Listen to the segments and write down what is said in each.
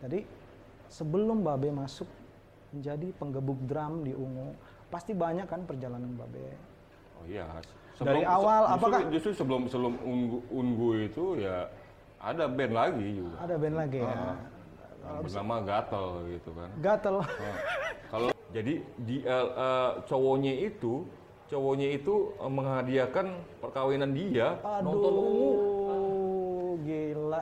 Jadi sebelum Babe masuk menjadi penggebuk drum di Ungu, pasti banyak kan perjalanan Babe. Oh iya. Dari awal, apakah justru sebelum Ungu itu ya ada band lagi juga. ada band lagi ya? Yang bernama Gatel gitu kan. Gatel. Kalau jadi di cowoknya itu menghadiahkan perkawinan dia nonton Ungu. Aduh, gila.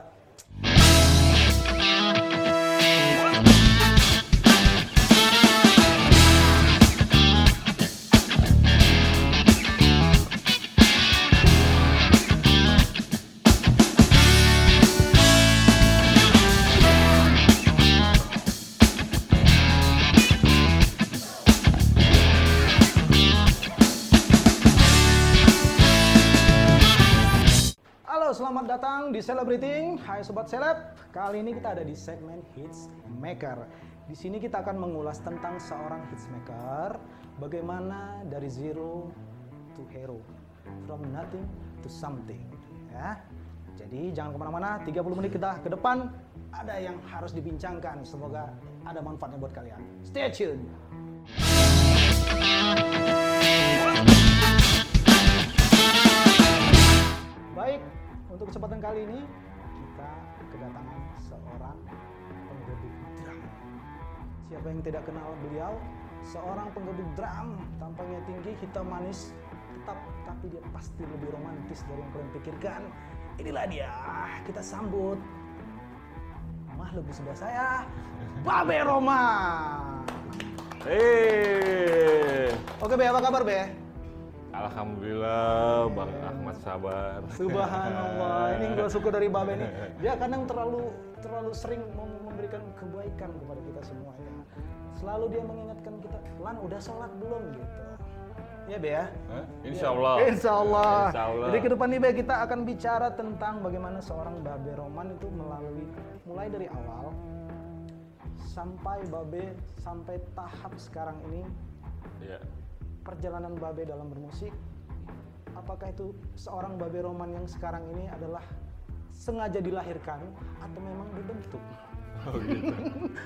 Halo, selamat datang di Celebrating. Hai Sobat Seleb. Kali ini kita ada di segmen Hits Maker. Di sini kita akan mengulas tentang seorang hits maker, bagaimana dari zero to hero, from nothing to something. Ya. Jadi jangan kemana-mana. 30 menit kita ke depan ada yang harus dibincangkan. Semoga ada manfaatnya buat kalian. Stay tune. Baik, untuk kesempatan kali ini kita kedatangan seorang penggebuk drum. Siapa yang tidak kenal beliau? Seorang penggebuk drum, tampangnya tinggi, hitam manis, tetap tapi dia pasti lebih romantis dari yang kalian pikirkan. Inilah dia, kita sambut makhluk di sebelah saya, Babe Roma. Oke Be, apa kabar Be? Alhamdulillah, Bang Ahmad sabar. Subhanallah, ini gue suka dari Babe ini. Dia kadang terlalu sering memberikan kebaikan kepada kita semua ya. Selalu dia mengingatkan kita, Lan udah sholat belum gitu. Ya Be ya? Insya Allah. Insya Allah. Insya Allah. Jadi ke depan nih Be, kita akan bicara tentang bagaimana seorang Babe Roman itu mulai dari awal sampai Babe sampai tahap sekarang ini. Ya. Perjalanan Babe dalam bermusik, apakah itu seorang Babe Roman yang sekarang ini adalah sengaja dilahirkan atau memang dibentuk? Oh gitu.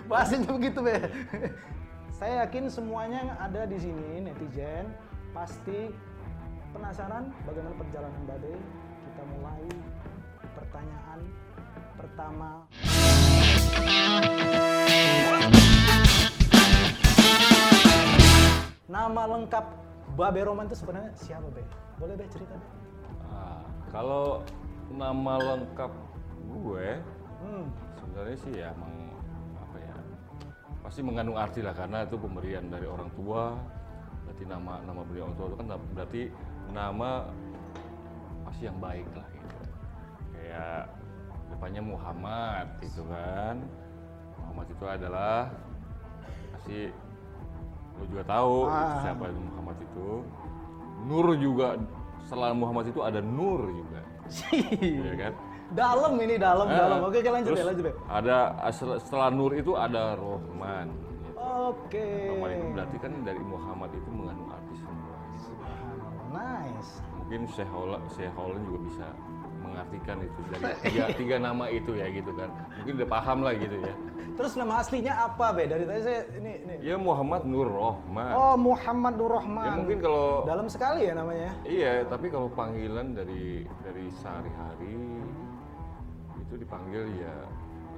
Bahasanya begitu Be. Saya yakin semuanya yang ada di sini netizen pasti penasaran bagaimana perjalanan Babe. Kita mulai pertanyaan pertama. Nama lengkap Babe Roman itu sebenarnya siapa Be? Boleh Be cerita Be? Kalau nama lengkap gue, sebenarnya sih ya emang apa ya, pasti mengandung arti lah karena itu pemberian dari orang tua. Berarti nama beliau orang tua itu kan berarti nama pasti yang baik lah gitu. Kayak depannya Muhammad gitu kan. Muhammad itu adalah pasti lo juga tahu itu siapa itu Muhammad itu. Nur juga, setelah Muhammad itu ada Nur juga. Iya kan? Dalam. Oke, lanjut deh. Ada setelah Nur itu ada Rohman. Gitu. Oke. Rohman itu berarti kan dari Muhammad itu mengandung arti semua. Nice. Mungkin Syekh Holland juga bisa mengartikan itu dari tiga nama itu ya gitu kan. Mungkin udah paham lah gitu ya. Terus nama aslinya apa Be? Dari tadi saya ini. Ya Muhammad Nur Rohman. Oh, Muhammad Nur Rohman. Ya mungkin kalau dalam sekali ya namanya. Iya, tapi kalau panggilan dari sehari-hari itu dipanggil ya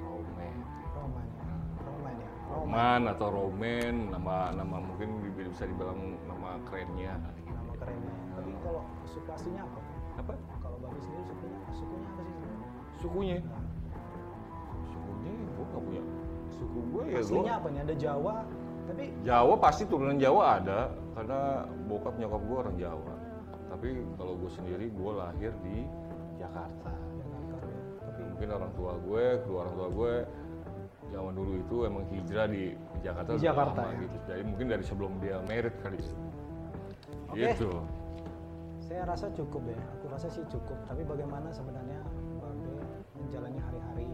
Roman. Roman ya. Roman atau Roman, nama mungkin bisa dibilang nama kerennya. Nama kerennya. Tapi kalau suku aslinya apa? Apa? Kalau Babe sendiri sukunya apa sih sebenarnya? Sukunya gue nggak punya. Suku gue ya Aslinya apa nih? Ada Jawa, tapi Jawa pasti turunan Jawa ada, karena bokap nyokap gue orang Jawa. Tapi kalau gue sendiri gue lahir di Jakarta. Tapi mungkin kedua orang tua gue zaman dulu itu emang hijrah di Jakarta. Di Jakarta lama, ya. Gitu. Jadi mungkin dari sebelum dia married kali. Oke. Gitu. Saya rasa cukup ya. Aku rasa sih cukup. Tapi bagaimana sebenarnya Babe menjalani hari-hari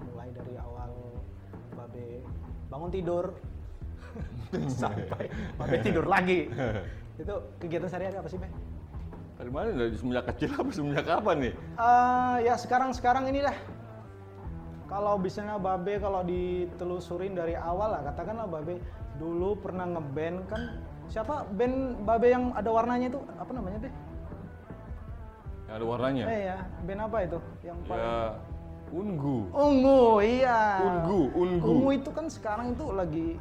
mulai dari awal Babe bangun tidur sampai Babe tidur lagi. Itu kegiatan sehari-hari apa sih Be? Dari mana? Dari semenjak kecil apa semenjak kapan nih? Ya sekarang ini dah. Kalau misalnya Babe kalau ditelusurin dari awal lah, katakanlah Babe dulu pernah ngeband kan, siapa band Babe yang ada warnanya itu apa namanya Be? Yang ada warnanya. Ya, band apa itu? Yang paling Ya, Ungu. Ungu, iya. Ungu. Ungu itu kan sekarang itu lagi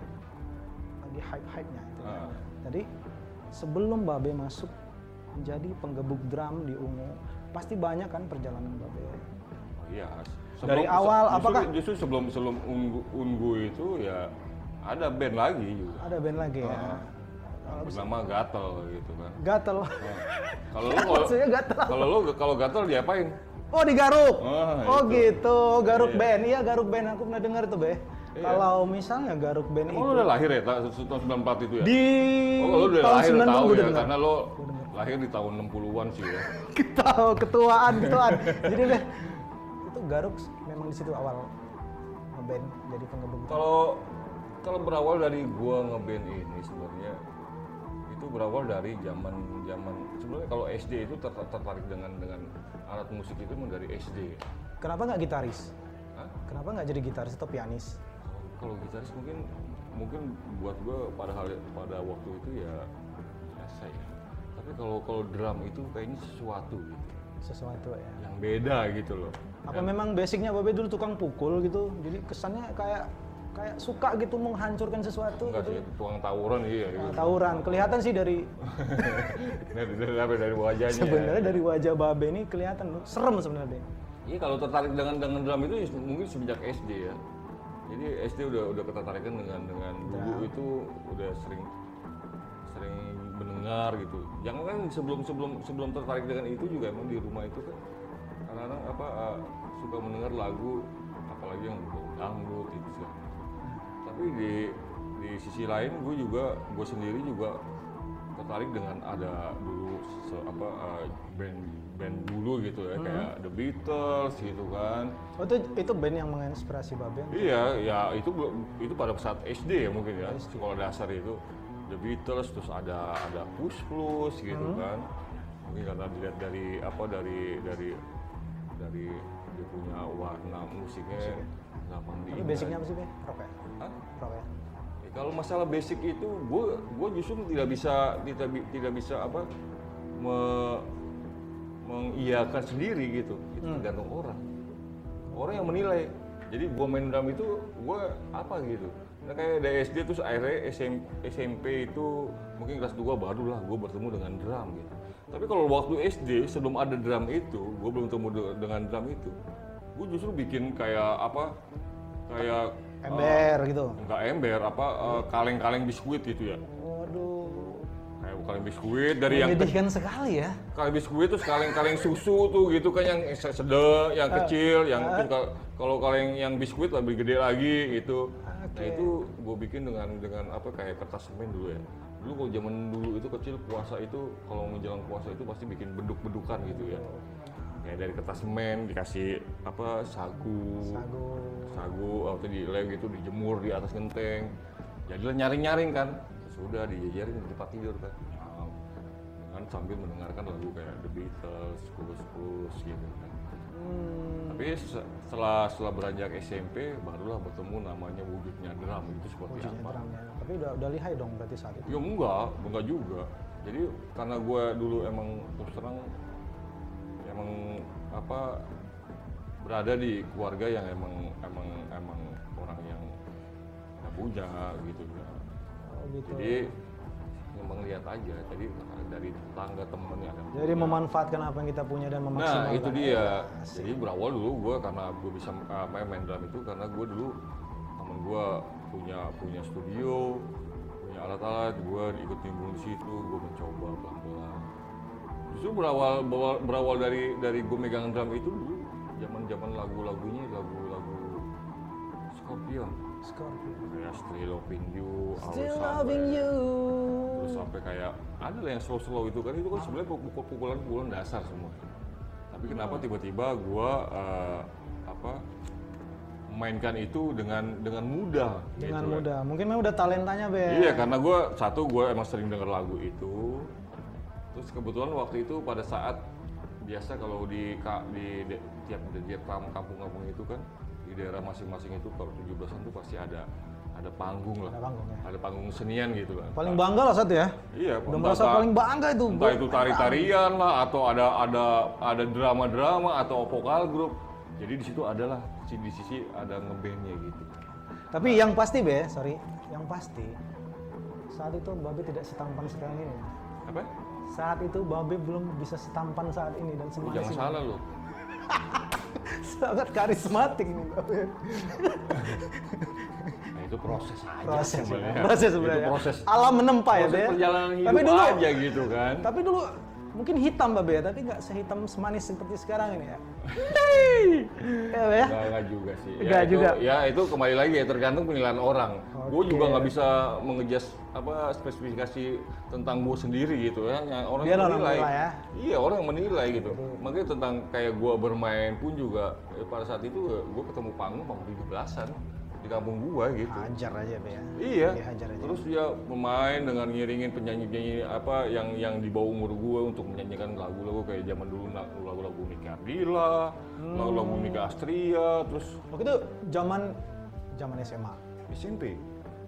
hype-hype-nya itu. Ah. Jadi sebelum Babe masuk menjadi penggebuk drum di Ungu, pasti banyak kan perjalanan Babe. Oh, iya. Dari awal, apakah justru sebelum Ungu itu ya ada band lagi juga. ada band lagi ya? Bernama Gatel gitu kan. Gatel. Kalau lu Maksudnya gatel apa? kalau gatel diapain? Oh di Garuk. Oh, Oh itu. gitu, Garuk Iya. Band. Iya Garuk Band, aku pernah dengar tuh Be. Iya. Kalau misalnya Garuk Band Emang itu lu udah lahir ya tahun 94 itu ya? di Oh, lu udah tahun lahir 90 tahu gua ya, dengar. karena lo lahir di tahun 60-an sih ya. Ketuaan. Jadi Be, itu Garuk memang di situ awal ngeband jadi penggebuk. Kalau berawal dari gua ngeband ini sebenarnya itu berawal dari zaman sebenarnya kalau SD itu tertarik dengan alat musik itu memang dari SD. Kenapa nggak gitaris? Hah? Kenapa nggak jadi gitaris atau pianis? Kalau gitaris mungkin buat gua pada waktu itu ya biasa ya. Tapi kalau drum itu kayaknya sesuatu gitu, Sesuatu ya. yang beda gitu loh. Apa memang basicnya Babe dulu tukang pukul gitu? Jadi kesannya kayak suka gitu menghancurkan sesuatu Enggak gitu. sih, tukang tawuran iya gitu. Nah, tawuran. Kelihatan sih dari dari wajahnya. sebenarnya dari wajah Babe ini kelihatan serem sebenarnya. Be. Iya, kalau tertarik dengan drum itu mungkin semenjak SD ya. Jadi SD udah ketertarikan dengan dulu itu udah sering mendengar gitu. Jangan kan sebelum tertarik dengan itu juga emang di rumah itu kan kadang-kadang suka mendengar lagu apalagi yang dangdut itu segala macam. Tapi di sisi lain gue sendiri juga tertarik dengan ada dulu band dulu gitu ya, kayak The Beatles gitu kan. Oh itu band yang menginspirasi Babe? Iya, ya itu pada saat SD ya mungkin ya, sekolah dasar itu The Beatles, terus ada Push Plus gitu kan. Mungkin karena dilihat dari dia punya warna musiknya gampang Tapi diingat. basicnya apa sih Be? Rock ya? Hah? Rock ya? Ya, kalau masalah basic itu, gue justru tidak bisa mengiyakan sendiri gitu. Itu tergantung orang yang menilai. Jadi gue main drum itu gue apa gitu. Nah, kayak dari SD terus akhirnya SMP itu mungkin kelas 2 barulah gue bertemu dengan drum gitu. Tapi kalau waktu SD sebelum ada drum itu, gue belum ketemu dengan drum itu. Gue justru bikin kayak Ember gitu? enggak ember, kaleng-kaleng biskuit gitu ya. Waduh, Kayak kaleng biskuit dari yang menyedihkan sekali ya. kaleng biskuit terus kaleng-kaleng susu tuh gitu kan, yang sedang, yang kecil, yang terus kalau kaleng yang biskuit lebih gede lagi gitu. Nah itu gue bikin dengan kayak kertas semen dulu ya. Dulu kalau zaman dulu itu kecil puasa itu kalau menjelang puasa itu pasti bikin beduk-bedukan gitu ya. Kayak dari kertas semen dikasih sagu atau dilem gitu, dijemur di atas genteng. Jadilah nyaring-nyaring kan. Sudah dijajarin di tempat tidur kan. Dengan sambil mendengarkan lagu kayak The Beatles, Plus gitu kan. Tapi setelah beranjak SMP barulah bertemu namanya wujudnya drum itu seperti Wujudnya apa. drumnya. Tapi udah lihai dong berarti saat itu. Ya enggak juga. Jadi karena gue dulu emang terus terang berada di keluarga yang emang orang yang nggak punya gitu. Oh gitu. Jadi memang lihat aja. Jadi dari tetangga temennya ada. Jadi memanfaatkan apa yang kita punya dan memaksimalkan. Nah itu dia. Jadi berawal dulu gue karena gue bisa main drum itu karena gue dulu temen gue punya studio, punya alat-alat, gue ikut nimbrung di situ, gue mencoba pelan-pelan. Justru berawal dari gue megang drum itu dulu zaman lagu-lagunya lagu Scorpion. Kayak Still Loving You, Still loving you. Terus sampai kayak ada lah yang slow itu kan sebenarnya pukulan dasar semua. Tapi kenapa tiba-tiba gue memainkan itu dengan mudah. Dengan gitu, mudah. Mungkin memang udah talentanya Be. Iya, karena gue emang sering denger lagu itu. Terus kebetulan waktu itu pada saat biasa kalau di tiap kampung-kampung itu kan di daerah masing-masing itu kalau 17-an tuh pasti ada panggung lah. Ada panggung ya. Ada panggung senian gitu kan. Paling bangga lah satu ya. Iya, Udah merasa paling bangga itu. entah itu tari-tarian lah atau ada drama-drama atau vokal grup. Jadi di situ adalah di sisi ada ngebandnya gitu. Tapi yang pasti Be, sorry, yang pasti saat itu Babe tidak setampan sekarang ini. Apa? Saat itu Babe belum bisa setampan saat ini dan semanis Jangan ini. salah loh. Sangat karismatik nih Babe. Nah, itu proses aja Proses sebenarnya. Proses sebenarnya. Itu proses. Alam menempa ya Be. Proses perjalanan hidup Tapi dulu aja gitu kan. Tapi dulu mungkin hitam Babe ya, tapi nggak sehitam semanis seperti sekarang ini ya. Ya Be ya. Enggak juga sih. Enggak juga. Ya itu kembali lagi ya tergantung penilaian orang. Gue Oke. juga nggak bisa mengejas spesifikasi tentang gue sendiri gitu ya. Yang orang Biar yang orang menilai ya. Iya orang yang menilai gitu. Makanya tentang kayak gue bermain pun juga pada saat itu gue ketemu panggung 17-an di kampung gue gitu. Hajar aja Be ya. Iya. Hajar aja. Terus dia pemain dengan ngiringin penyanyi-penyanyi apa yang di bawah umur gue untuk menyanyikan lagu-lagu kayak zaman dulu lagu-lagu Nika Ardila, lagu-lagu Nika Astria, terus Waktu itu zaman SMA. SMP.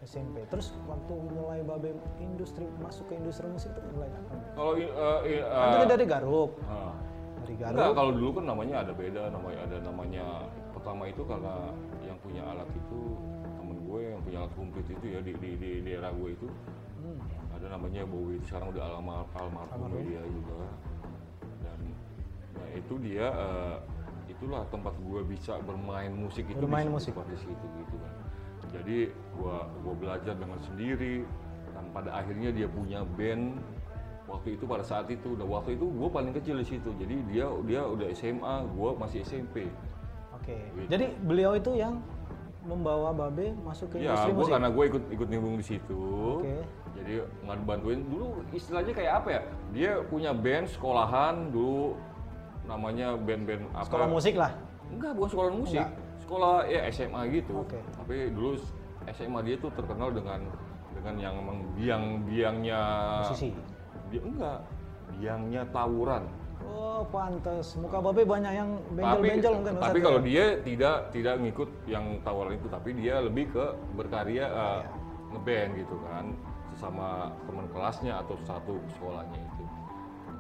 SMP. Terus waktu mulai Babe masuk ke industri musik itu mulai kapan? Kalau Kan tadi dari Garuk. Dari Garuk. enggak, kalau dulu kan namanya ada beda, namanya pertama itu karena yang punya alat itu temen gue yang punya alat komplit itu ya di daerah gue itu ada namanya Bowie, itu sekarang udah almarhum dia juga. Dan nah itu dia itulah tempat gue bisa bermain musik itu Bermain di musik. tempat di situ gitu kan. Jadi gue belajar dengan sendiri dan pada akhirnya dia punya band waktu itu pada saat itu. Udah waktu itu gue paling kecil di situ. Jadi dia udah SMA, gue masih SMP. Oke. Gitu. Jadi beliau itu yang membawa Babe masuk ke Ya, industri gue musik. karena gue ikut nimbrung di situ. Oke. Jadi bantuin dulu istilahnya kayak apa ya? Dia punya band sekolahan dulu namanya band-band apa? Sekolah musik lah. Enggak, bukan sekolah musik. Sekolah ya SMA gitu. Oke. Tapi dulu SMA dia tuh terkenal dengan yang emang biang-biangnya Musisi. dia enggak, biangnya tawuran. Oh, pantas. Muka Babe banyak yang benjol-benjol mungkin. Tapi Ustaz, kalau ya? dia tidak ngikut yang tawaran itu, tapi dia lebih ke berkarya ngeband gitu kan, sesama teman kelasnya atau satu sekolahnya itu.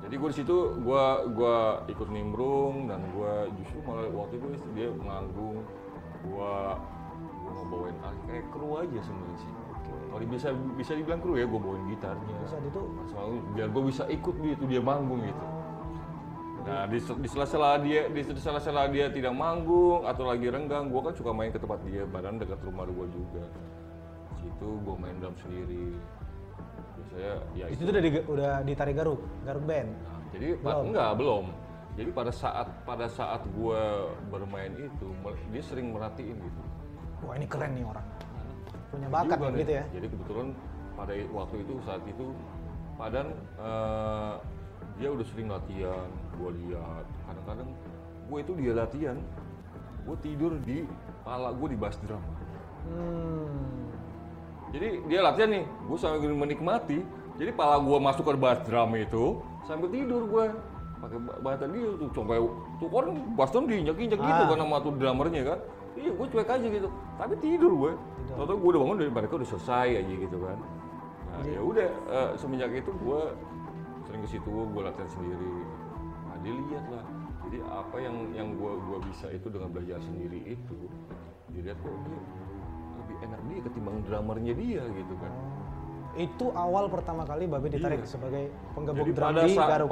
Jadi gue di situ gue ikut nimbrung dan gue justru malah waktu itu dia manggung, gue ngebawain kayak kru aja sebenarnya sih. Kalau bisa dibilang kru ya, gue bawain gitarnya. Bisa itu. Selalu biar gue bisa ikut gitu dia manggung gitu. Nah di sela-sela dia tidak manggung atau lagi renggang, gue kan suka main ke tempat dia, badan dekat rumah gue juga. Situ gue main drum sendiri. Biasanya ya Itu udah ditarik Garuk band. Nah, jadi belum. Jadi pada saat gue bermain itu, dia sering merhatiin gitu. Wah, ini keren nih orang. Punya bakat Juga nih, nih. gitu ya. Jadi kebetulan pada waktu itu saat itu Padan dia udah sering latihan, gue lihat. Kadang-kadang gue itu dia latihan, gue tidur di pala gue di bass drum. Jadi dia latihan nih, gue sambil menikmati. Jadi pala gue masuk ke bass drum itu sambil tidur gue pakai bantal dia tuh sampai tuh orang bass drum diinjak-injak gitu kan sama tuh drummernya kan. Iya, gue cuek aja gitu. Tapi tidur gue. Tahu-tahu gue udah bangun dari mereka udah selesai aja gitu kan. Nah, ya udah semenjak itu gue sering ke situ, gue latihan sendiri. Nah, dia lihat lah. Jadi apa yang gue bisa itu dengan belajar sendiri itu, dilihat kok dia lebih enak dia ketimbang drummernya dia gitu kan. Itu awal pertama kali Babe ditarik Iya. sebagai penggabung Jadi drum pada di saat Garuk.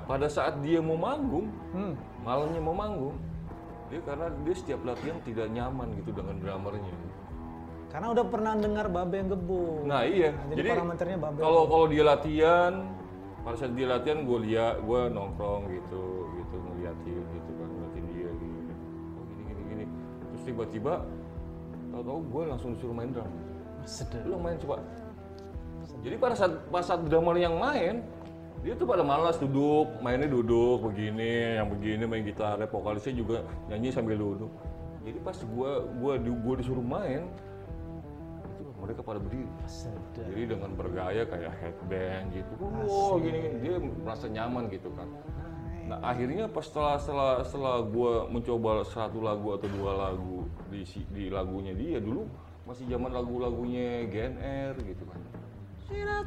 pada saat dia mau manggung, malamnya mau manggung, dia karena dia setiap latihan tidak nyaman gitu dengan drummernya. Karena udah pernah dengar Babe yang gebuk. Nah iya, Jadi parameternya Babe. kalau dia latihan, pada saat dia latihan gue nongkrong gitu ngeliatin gitu kan, ngeliatin dia gitu. Oh gini. Terus tiba-tiba, tahu-tahu gue langsung disuruh main drum. Sedih. Lu main coba. Jadi pada saat drummer yang main, dia tuh pada malas mainnya duduk begini, yang begini main gitar, vokalisnya juga nyanyi sambil duduk. Jadi pas gua disuruh main, itu mereka pada berdiri. Sedih. Jadi dengan bergaya kayak headband gitu, wow gini, dia merasa nyaman gitu kan. Nah akhirnya pas setelah gua mencoba satu lagu atau dua lagu di lagunya dia dulu masih zaman lagu-lagunya GNR gitu kan.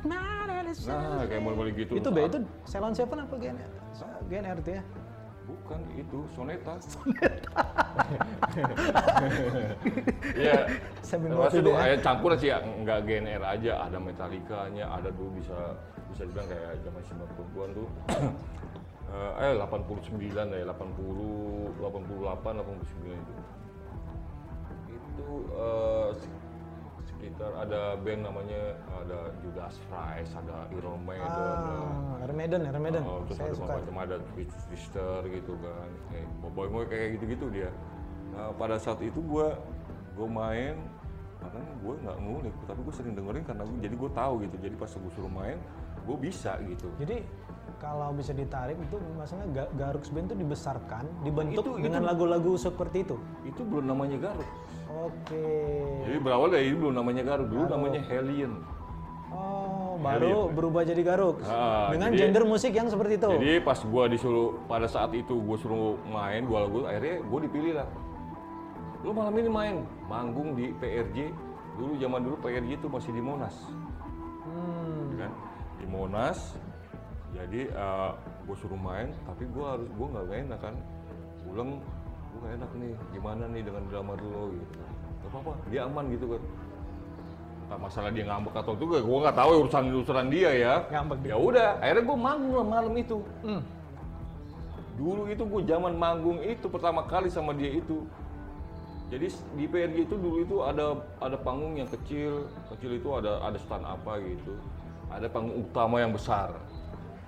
Nah, kayak model gitu. Itu Be, itu Ceylon Seven apa GNR? GNR itu ya? Bukan, itu Soneta. Iya. Termasuk itu kayak campur sih, nggak GNR aja, ada Metallica-nya, ada dulu bisa dibilang kayak zaman 90-an tuh. 89 ya, 80, 88, 89 itu. Itu sekitar ada band namanya ada Judas Priest, ada Iron Maiden, Iron Maiden. Terus Saya ada suka. macam ada Twister gitu kan, kayak boy kayak gitu-gitu dia. Nah pada saat itu gua main, makanya gue nggak ngulik, tapi gue sering dengerin karena jadi gue tahu gitu. Jadi pas gue suruh main, gue bisa gitu. Jadi kalau bisa ditarik itu maksudnya Garuk Band itu dibesarkan, dibentuk dengan lagu-lagu seperti itu. Itu belum namanya Garuk. Oke. Jadi berawal dari belum namanya Garuk, dulu namanya Hellion. Oh, baru berubah jadi Garuk. Dengan jadi, genre musik yang seperti itu. Jadi pas gua disuruh, pada saat itu gua suruh main dua lagu, akhirnya gua dipilih lah. Lu malam ini main, manggung di PRJ. Dulu zaman dulu PRJ itu masih di Monas. Kan? Di Monas. Jadi gua suruh main, tapi gua nggak enak kan. Pulang gua nggak enak nih, gimana nih dengan drama dulu gitu. Gak apa-apa, dia aman gitu kan. Entah masalah dia ngambek atau itu, gue nggak tahu urusan dia ya. Ngambek dia. Ya udah, akhirnya gue manggung lah malam itu. Dulu itu gue zaman manggung itu pertama kali sama dia itu. Jadi di PRJ itu dulu itu ada panggung yang kecil itu ada stand apa gitu. Ada panggung utama yang besar.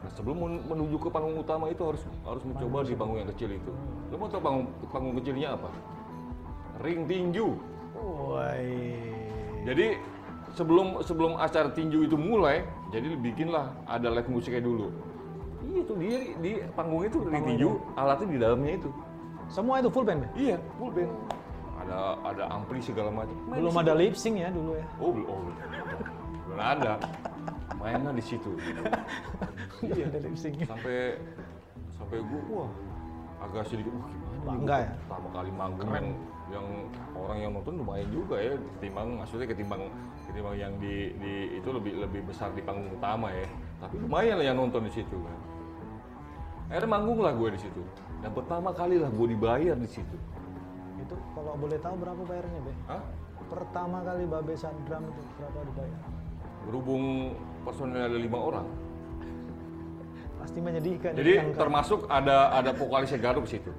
Nah, sebelum menuju ke panggung utama itu harus mencoba di panggung yang kecil itu. Lo mau tahu panggung kecilnya apa? Ring tinju. Jadi sebelum acara tinju itu mulai, jadi bikinlah ada live musiknya dulu. Iya itu di panggung itu ring tinju, alatnya di dalamnya itu. Semua itu full band? Iya, full band. Ada ampli segala macam. Belum ada lip sync ya dulu ya? Belum ada. Mainnya di situ. Iya, ada lip sync. Sampai gua wah agak sedikit gimana? Bangga ya? Pertama kali manggung yang orang yang nonton lumayan juga ya, ketimbang yang di itu lebih besar di panggung utama ya. Tapi lumayan lah yang nonton di situ kan. Akhirnya manggung lah gue di situ. Dan pertama kali lah gue dibayar di situ. Itu kalau boleh tahu berapa bayarnya, Be? Hah? Pertama kali Babe Sadram itu berapa dibayar? Berhubung personil ada 5 orang. Pasti menyedihkan. Jadi termasuk ada vokalis Garuk di situ.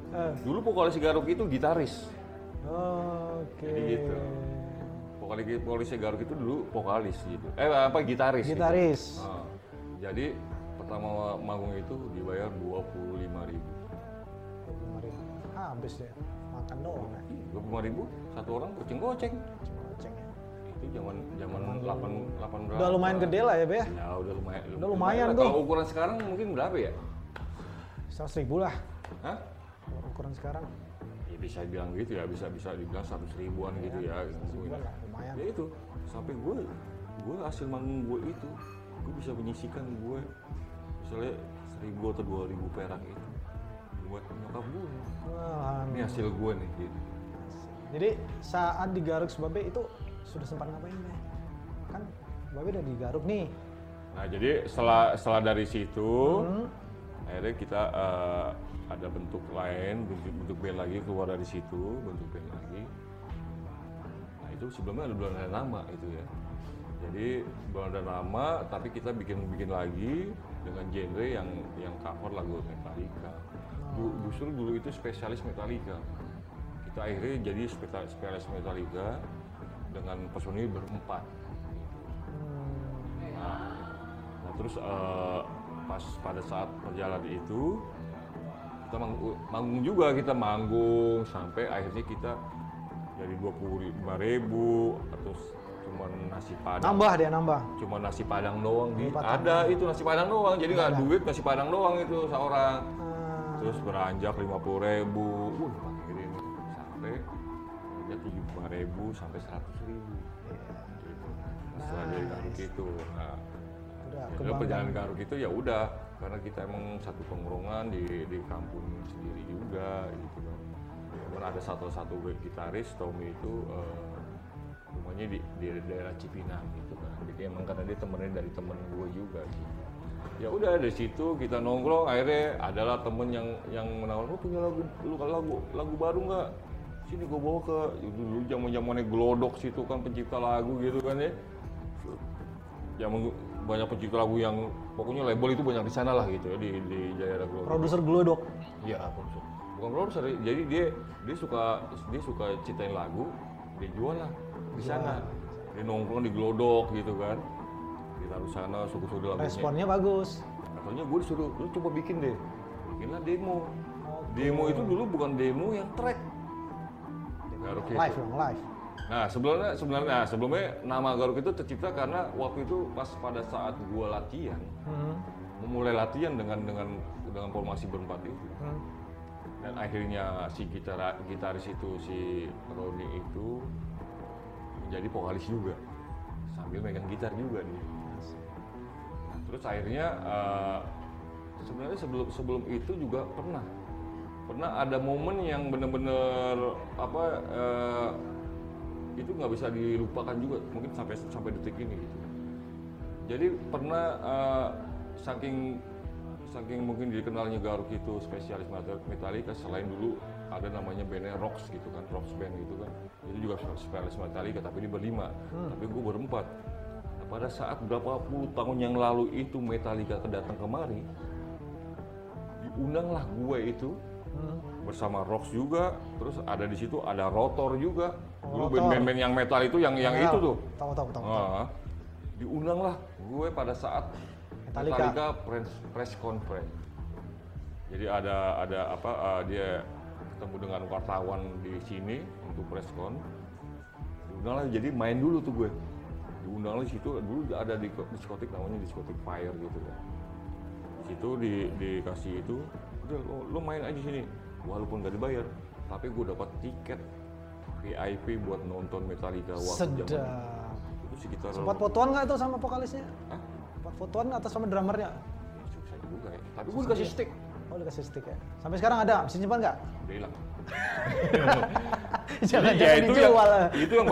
Dulu vokalis Garuk itu gitaris. Oke. Jadi gitu. Vokalis Garuk itu dulu vokalis gitu. Gitaris. Gitaris. Gitu. Nah, jadi pertama manggung itu dibayar 25.000. Habis deh. Makan doang ya. 25.000 satu orang goceng. Goceng ya. Itu zaman 8 berapa? Udah lumayan gede lah ya, Be? Ya udah lumayan. Udah lumayan tuh. Kalau ukuran sekarang mungkin berapa ya? 100.000 lah. Hah? Ukuran sekarang. Ya bisa bilang gitu ya, bisa dibilang 100.000-an gitu ya. 100.000-an lah, lumayan. Ya itu, sampai gue hasil manggung gue itu, gue bisa menyisikan gue misalnya 1.000 atau 2.000 perak itu buat nyokap gue. Ini hasil gue nih gitu. Jadi saat di Garuk Babe itu sudah sempat ngapain, Be? Kan Babe udah di Garuk nih. Nah jadi setelah dari situ, akhirnya kita ada bentuk lain, bentuk band lagi, keluar dari situ, bentuk band lagi. Nah itu sebelumnya ada Belanda Nama itu ya. Jadi Belanda Nama, tapi kita bikin lagi dengan genre yang cover lagu Metallica. Justru dulu itu spesialis Metallica. Kita akhirnya jadi spesialis Metallica dengan personil berempat. Nah terus pas pada saat perjalanan itu kita manggung juga, kita manggung sampai akhirnya kita dari 25.000 atau cuma nasi padang. Nambah. Cuma nasi padang doang ada itu nasi padang doang, jadi nggak duit nasi padang doang itu seorang. Terus beranjak 50.000, akhirnya ini sampai ya 75.000 sampai 100.000. Gitu. Setelah dari Garuk itu, nah, perjalanan Garuk itu ya udah, karena kita emang satu tongkrongan di kampung sendiri juga gitu kan. cuman ada satu gitaris Tommy itu rumahnya di daerah Cipinang gitu kan. Jadi emang karena dia temennya dari temen gue juga gitu. Ya udah dari situ kita nongkrong, akhirnya adalah temen yang menawarkan, lu punya lagu baru nggak? Sini gue bawa ke dulu zamannya Glodok situ kan pencipta lagu gitu kan ya. Yang banyak pencipta lagu yang pokoknya label itu banyak di sana lah gitu ya di daerah Glodok. Produser Glodok. Iya, produser. Bukan produser, jadi dia suka ciptain lagu, dia jual lah di sana. Dia nongkrong di Glodok gitu kan. Ditaruh sana suku-suku lagunya. Responnya bagus. Katanya gue disuruh, lu coba bikinlah demo. Demo itu dulu bukan demo yang track. Garuk Live itu. dong, live. Nah sebelumnya nama Garuk itu tercipta karena waktu itu pas pada saat gue latihan, memulai latihan dengan formasi berempat itu. Dan akhirnya si gitaris itu, si Roni itu menjadi vokalis juga, sambil megang gitar juga dia. Nah, terus akhirnya sebenarnya sebelum itu juga pernah ada momen yang benar-benar itu nggak bisa dilupakan juga, mungkin sampai detik ini gitu. Jadi pernah saking mungkin dikenalnya Garuk itu spesialis Metallica, selain dulu ada namanya bandnya Rocks gitu kan, Rocks Band gitu kan, itu juga spesialis Metallica tapi dia berlima, tapi gue berempat. Nah, pada saat berapa puluh tahun yang lalu itu Metallica datang kemari, diundanglah gue itu bersama Rocks juga, terus ada di situ ada Rotor juga. Dulu band-band yang metal itu yang itu tuh. Tahu. Diundanglah gue pada saat Metallica press conference. Jadi ada dia ketemu dengan wartawan di sini untuk press con. Diundanglah, jadi main dulu tuh gue. Diundanglah di situ, dulu ada di diskotik namanya diskotik Fire gitu kan. Di situ dikasih itu, udah lo main aja sini, walaupun gak dibayar, tapi gue dapat tiket VIP buat nonton Metallica waktu Sedap. itu sekitar. Sempat fotoan nggak tuh sama vokalisnya? Hah? Sempat fotoan nggak atau sama drummernya? Susah juga ya. Tapi gue dikasih stick. Oh, dikasih stick ya. Sampai sekarang ada, bisa nyimpan nggak? Udah hilang. Jangan Jadi, ya itu dijual. itu yang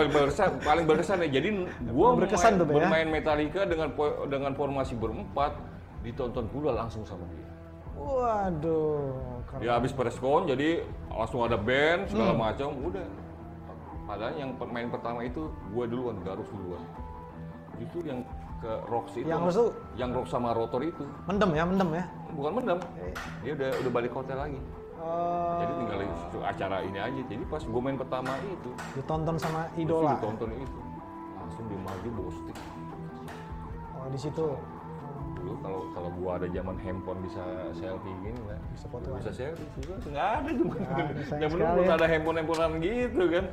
paling berkesan ya. Jadi gue Berkesan tuh, Be, ya? bermain Metallica dengan formasi berempat, ditonton pula langsung sama dia. Waduh. keren. Dia habis press con, jadi langsung ada band segala macam, udah. Padahal yang main pertama itu gue duluan, Garuk duluan. Justru yang ke Rocks itu, yang Rocks sama Rotor itu. Mendem ya. Bukan mendem, dia udah balik hotel lagi. Jadi tinggal itu acara ini aja. Jadi pas gue main pertama itu, Ditonton sama terus idola. ditonton itu, langsung dia maju bawa stick. Oh, di situ. Dulu kalau gua ada zaman handphone bisa selfie gini kan, Bisa fotoan. bisa selfie, juga nggak ada tuh. sayang Zaman dulu sekali belum ya. ada handphone gitu kan.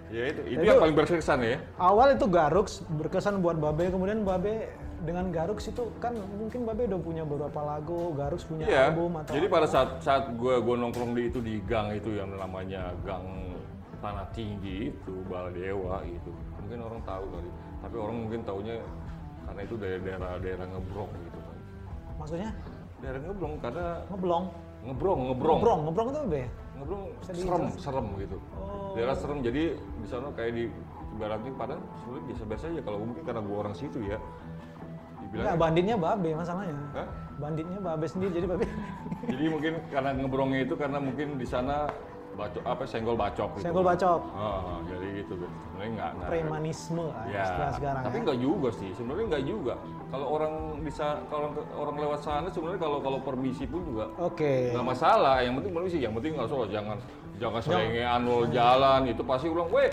Ya itu yang paling berkesan ya. Awal itu Garuk berkesan buat Babe, kemudian Babe dengan Garuk itu kan mungkin Babe udah punya beberapa lagu, Garuk punya Iya. album atau Jadi pada saat gua nongkrong di gang itu yang namanya Gang Tanah Tinggi itu, Baladewa gitu. Mungkin orang tahu kali, tapi orang mungkin taunya karena itu daerah Ngebrong gitu kan. maksudnya Daerah Ngebrong karena ngeblong. Ngebrong. Ngeblong itu apa ya? Ngebrong Bisa serem gitu. Oh. Daerah serem, jadi di sana kayak di ibaratnya Padang sebenarnya biasa-biasa aja, kalau mungkin karena gua orang situ ya. Enggak, Dibilang banditnya Babe masalahnya. Hah? Banditnya Babe sendiri, jadi Babe Jadi mungkin karena Ngebrongnya itu karena mungkin di sana senggol bacok gitu. senggol bacok. Jadi gitu tuh. Sebenarnya enggak. Premanisme Ya, istilah sekarang tapi ya. enggak juga sih. Sebenarnya enggak juga. Kalau orang orang lewat sana sebenarnya kalau permisi pun juga Oke. nggak masalah, yang penting permisi, yang penting nggak salah, jangan selengean lo jalan itu pasti ulang, weh,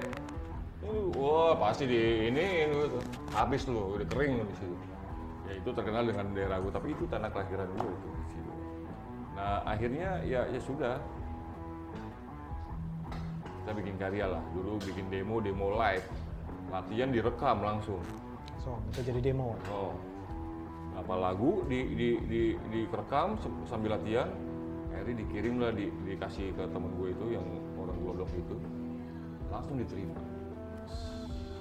wah pasti ini habis lo, udah kering lo di situ. Ya itu terkenal dengan daerah gue, tapi itu tanah kelahiran gue itu di situ. Nah akhirnya ya sudah, kita bikin karya lah, dulu bikin demo live, latihan direkam langsung. So, itu jadi demo. Oh, apa lagu direkam sambil latihan, akhirnya dikirim lah, dikasih ke temen gue itu yang orang Glodok itu, langsung diterima.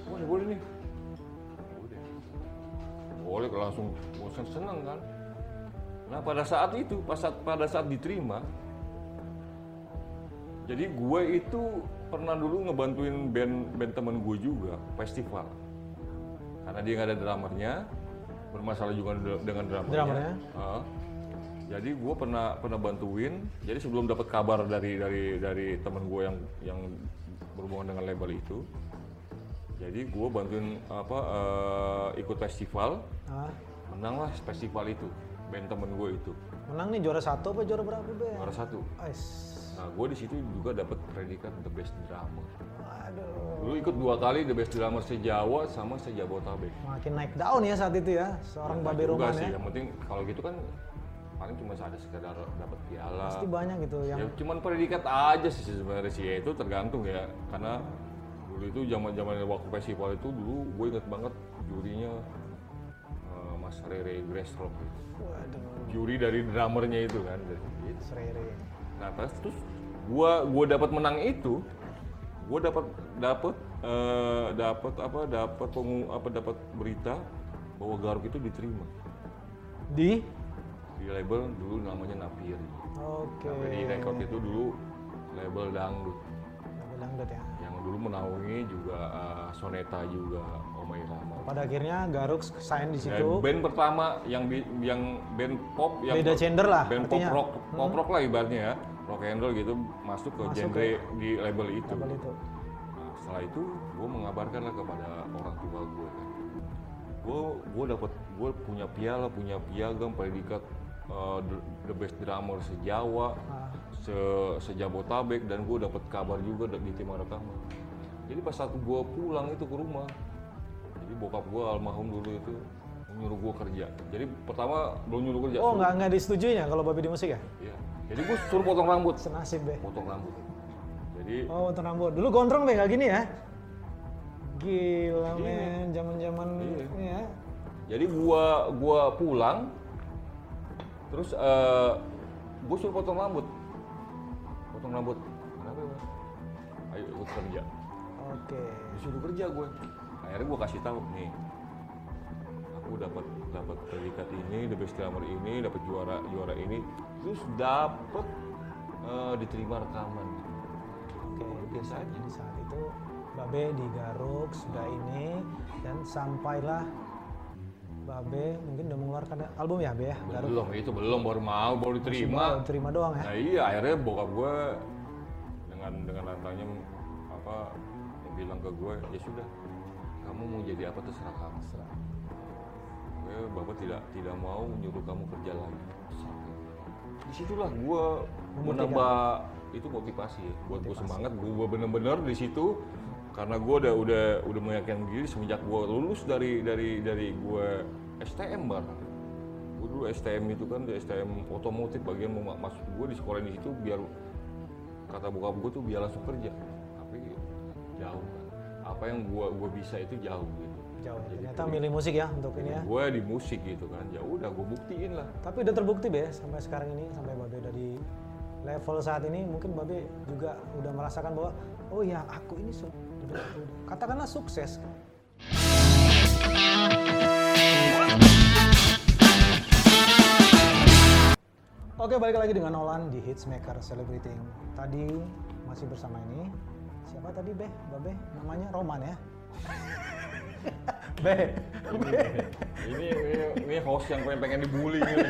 Boleh nih, boleh langsung, seneng kan. Nah pada saat itu, pada saat diterima, Jadi gue itu pernah dulu ngebantuin band temen gue juga festival. Karena dia nggak ada drummernya, bermasalah juga dengan drummernya. Jadi gue pernah bantuin. Jadi sebelum dapat kabar dari temen gue yang berhubungan dengan label itu, jadi gue bantuin ikut festival, menanglah festival itu, band temen gue itu. Menang nih juara 1 apa juara berapa Be? Juara 1. Nah gue di situ juga dapat predikat the best drummer. Waduh. Dulu ikut 2 kali the best drummer se-Jawa sama se-Jabotabek. Makin naik daun ya saat itu ya, seorang Babe Juga Roman sih, ya. yang penting kalau gitu kan paling cuma ada sekedar dapat piala. Pasti banyak gitu yang Ya cuman predikat aja sih sebenarnya sih, ya itu tergantung ya. Karena dulu itu zaman waktu festival itu dulu gue inget banget jurinya Mas Rere Grassrock gitu. waduh, Juri dari drummernya itu kan gitu. serere. Nah terus gua dapat menang itu, gua dapat berita bahwa Garuk itu diterima Di? di label dulu namanya Napiri. Oke. Napiri Record itu dulu label dangdut Lagu dangdut ya. yang dulu menaungi juga Soneta juga Omai Rama. Pada akhirnya Garuk sign di Dan situ. band pertama yang band pop yang Beda gender lah band artinya. pop rock lah ibaratnya ya, rock and roll gitu masuk ke genre di label itu. Label itu. Nah, setelah itu gue mengabarkan lah kepada orang tua gue kan. Gue punya piala, punya piagam predikat the best drummer se-Jawa, se-Jabotabek, dan gue dapat kabar juga di tim rekaman. Jadi pas saat gue pulang itu ke rumah, jadi bokap gue almarhum dulu itu nyuruh gue kerja. Jadi pertama belum nyuruh kerja. Oh nggak disetujui ya kalau Babe di musik ya? Iya. Jadi gue suruh potong rambut. Senasib Be. Potong rambut. Jadi Oh potong rambut. Dulu gondrong Be nggak gini ya? Gila Iya. men, zaman-zaman Iya. ini ya. Jadi gua pulang, terus gua suruh potong rambut. Kenapa ya? Mas? Ayo ikut kerja. Oke. Disuruh kerja gue. Akhirnya gua kasih tahu nih, aku dapat predikat ini, the best drummer ini, dapat juara ini, terus dapat diterima rekaman. Oke, biasa aja di saat itu Babe di Garuk sudah ini dan sampailah Babe mungkin udah mengeluarkan album ya Be ya? Garuk. Belum baru diterima. Terima doang ya. Nah iya, akhirnya bokap gue dengan lantangnya bilang ke gue, ya sudah, kamu mau jadi apa terserah kamu. Bapak tidak mau nyuruh kamu kerja lagi. Disitulah gue menambah itu motivasi ya, buat gue semangat. Gue bener-bener di situ karena gue udah meyakinkan diri semenjak gue lulus dari gue STM bareng. Gue dulu STM itu kan di STM otomotif, bagian mau masuk gue di sekolah di situ biar kata bokap gue tuh biar langsung kerja. Tapi jauh kan. Apa yang gue bisa itu jauh gitu. Jauh. Ternyata milih musik ya untuk ini ya. Gue di musik gitu kan. Ya udah gue buktiin lah. Tapi udah terbukti Be sampai sekarang ini, sampai Babe udah di level saat ini, mungkin Babe juga udah merasakan bahwa oh ya aku ini udah katakanlah sukses. Oke, balik lagi dengan Nolan di Hitsmaker Celebrating. Tadi masih bersama ini siapa tadi Be? Babe namanya Roman ya. Be. Ini host yang pengen dibully gitu.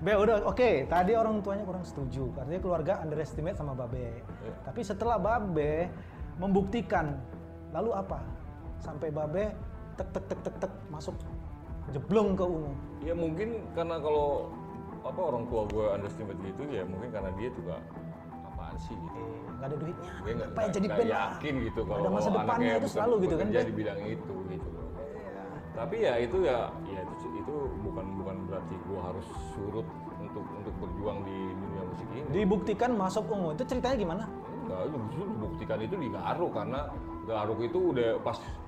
Be udah oke. Tadi orang tuanya kurang setuju, artinya keluarga underestimate sama Babe. Tapi setelah Babe membuktikan, lalu apa? Sampai Babe tek masuk jeblong ke umum. Ya mungkin karena kalau orang tua gue underestimate gitu ya, mungkin karena dia juga apaan sih gitu. Nggak ada duitnya. Dia Apa yang jadi band? yakin gitu kalau ada masa depannya anaknya itu selalu gitu kan. bekerja di bidang itu gitu. Tapi ya itu itu bukan berarti gue harus surut untuk berjuang di dunia musik ini. Dibuktikan masuk ungu. Itu ceritanya gimana? Enggak, justru dibuktikan itu di Garuk karena Garuk itu udah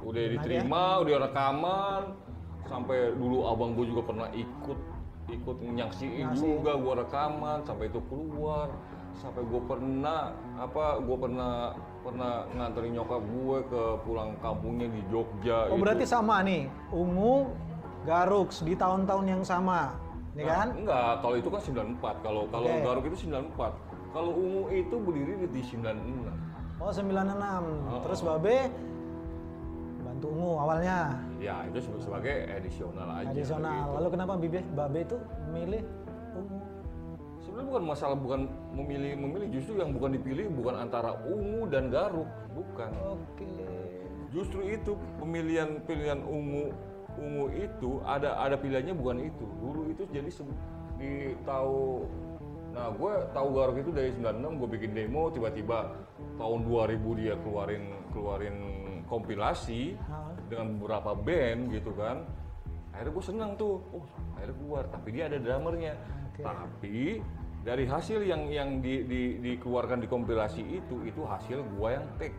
diterima, udah rekaman, sampai dulu abang gue juga pernah ikut nyaksiin juga gue rekaman sampai itu keluar, sampai gue pernah nganterin nyokap gue ke pulang kampungnya di Jogja. Oh berarti sama nih, ungu, Garuk di tahun-tahun yang sama, ya kan? Enggak, kalau itu kan 94, kalau Garuk itu 94. Kalau Ungu itu berdiri di 96. Oh 96. Oh, Terus oh. Babe bantu Ungu awalnya. Ya itu sebagai edisional aja. Additional. gitu. Lalu kenapa Babe itu milih Ungu? Sebenarnya bukan masalah bukan memilih justru yang bukan dipilih bukan antara Ungu dan Garuk, bukan. Oke. Justru itu pilihan ungu itu ada pilihannya bukan itu. Dulu itu jadi nah gue tahu Garuk itu dari 96 gue bikin demo tiba-tiba tahun 2000 dia keluarin kompilasi dengan beberapa band gitu kan. Akhirnya gue senang tuh, akhirnya keluar tapi dia ada drummernya. Tapi dari hasil yang dikeluarkan di kompilasi itu hasil gue yang take.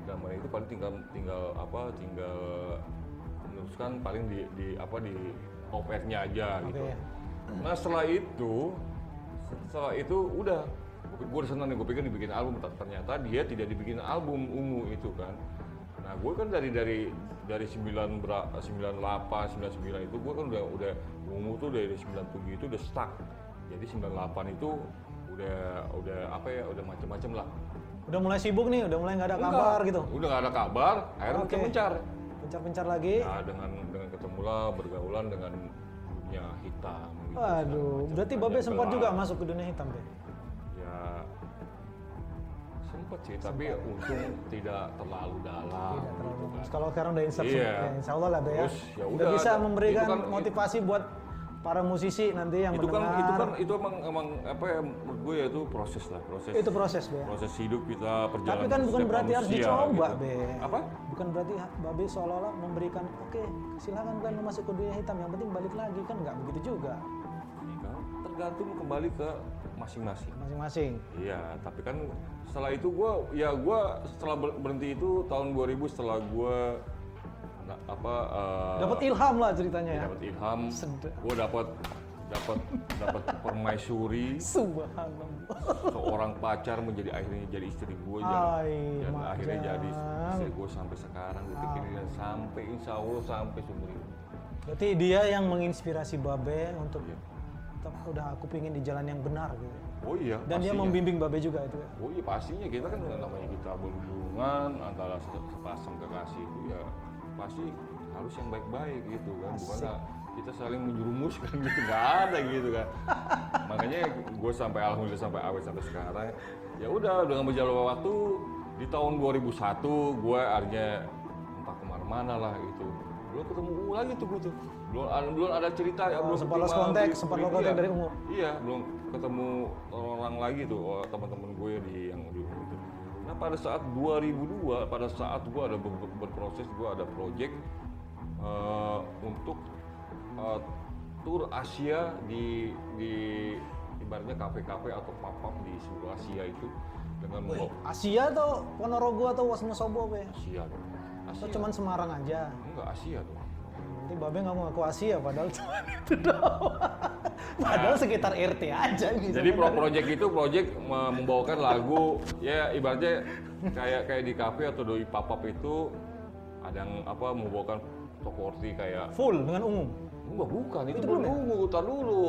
Drummer itu paling tinggal meneruskan paling di op-nya aja gitu. Nah setelah itu udah gue udah senang nih, gue pikir dibikin album, ternyata dia tidak dibikin album Ungu itu kan. Nah gue kan dari 98, 99 itu gue kan udah Ungu tuh dari 97 itu udah stuck. Jadi 98 itu udah macam-macam lah. Udah mulai sibuk nih, udah mulai nggak ada kabar gitu. Udah nggak ada kabar, akhirnya Pencar lagi. Nah, dengan ketemulah bergaulan dengan dunia hitam. Gitu. Waduh, berarti Babe sempat juga masuk ke dunia hitam, Be? Ya sempat sih, tapi untung tidak terlalu dalam. Tidak terlalu. Gitu kan. Kalau sekarang udah insya Allah lah, Be ya. Terus, ya udah udah, bisa memberikan itu kan, motivasi buat para musisi nanti yang mendengar. Itu emang apa ya, menurut gue ya itu proses. Itu proses, Be. Proses hidup kita perjalanan. Tapi kan bukan setiap berarti harus manusia, dicoba, gitu. Be. Apa? Bukan berarti Babe seolah-olah memberikan, oke, silakan kalian mau masuk ke dunia hitam, yang penting balik lagi, kan nggak begitu juga. Ya, tergantung kembali ke masing-masing. Masing-masing. Iya, tapi kan setelah itu gue setelah berhenti itu tahun 2000 setelah gue Dapat ilham lah ceritanya ya. dapat ilham, Sedap. gue dapat permaisuri, Subhanallah. seorang pacar akhirnya jadi istri gue dan akhirnya jadi istri gue sampai sekarang detik ini dan sampai insya Allah sampai seumur hidup. Berarti dia yang menginspirasi Babe untuk udah aku pingin di jalan yang benar gitu. Oh iya. Dan dia pastinya. membimbing Babe juga itu ya. Oh iya pastinya, kita kan namanya kita berhubungan antara sepasang kekasih itu ya pasti harus yang baik-baik gitu kan, bukan kita saling menjerumuskan gitu, nggak ada gitu kan. Makanya gue alhamdulillah sampai awet sampai sekarang. Ya udah dengan berjalannya waktu di tahun 2001 gue akhirnya entah kemana-mana lah gitu. Belum ketemu Ungu lagi tuh gue tuh. Belum ada cerita ya, belum sempat lost kontak dari Ungu. Iya, belum ketemu orang lagi tuh, teman-teman gue yang di Ungu itu. Nah pada saat 2002, pada saat gue ada berproses, gue ada project untuk tour Asia di ibaratnya kafe-kafe atau pub-pub di seluruh Asia itu dengan Asia atau Ponorogo atau Wonosobo, Be? Asia dong. Atau cuman Semarang aja? Enggak, Asia dong. Nanti Babe nggak mau ngaku Asia padahal cuma itu doang. Padahal sekitar RT aja gitu. Jadi project itu membawakan lagu ya ibaratnya kayak di kafe atau di pub-pub itu ada yang membawakan toko roti kayak full dengan Ungu. Enggak, bukan, itu belum Ungu, tar dulu.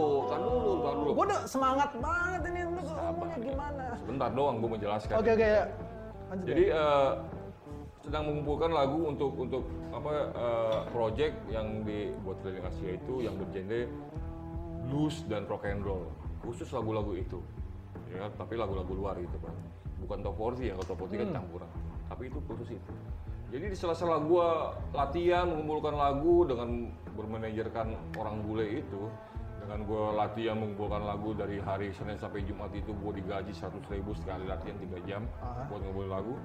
Gue udah semangat banget ini, lu Ungunya gimana? Sebentar doang gue menjelaskan. Oke, ya. Lanjut. Jadi sedang mengumpulkan lagu untuk project yang dibuat keliling Asia itu yang bergenre blues dan rock and roll, khusus lagu-lagu itu, ya tapi lagu-lagu luar gitu kan, bukan top 40 ya, kalau top 40 kan campuran, tapi itu khusus itu. Jadi di sela-sela gue latihan mengumpulkan lagu dengan bermanajerkan orang bule itu, dengan gue latihan mengumpulkan lagu dari hari Senin sampai Jumat itu gue digaji 100.000 sekali latihan 3 jam buat ngumpulin lagu.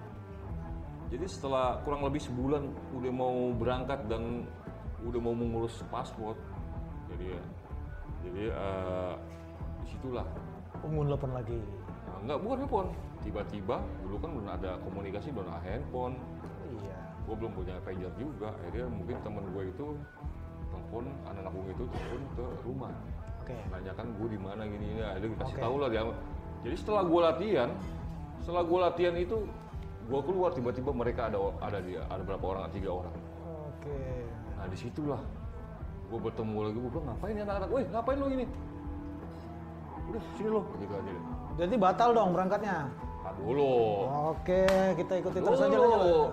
Jadi setelah kurang lebih sebulan udah mau berangkat dan udah mau mengurus paspor, jadi disitulah Ungu nelfon lagi. nah, enggak, bukan telepon, tiba-tiba dulu kan belum ada komunikasi, belum ada handphone. Iya. Gue belum punya pager juga, akhirnya mungkin temen gue itu telepon, anak-anak gue itu telepon ke rumah, nanyakan gue di mana gini, akhirnya dikasih tahu lah dia. Jadi setelah gue latihan itu gue keluar, tiba-tiba mereka ada berapa orang, 3 orang. Nah disitulah gue bertemu lagi, gue bilang ngapain ya anak-anak, weh ngapain lo ini, udah sini lo, gitu aja. Jadi batal dong berangkatnya. Nah dulu. Oke, kita ikuti terus aja lah.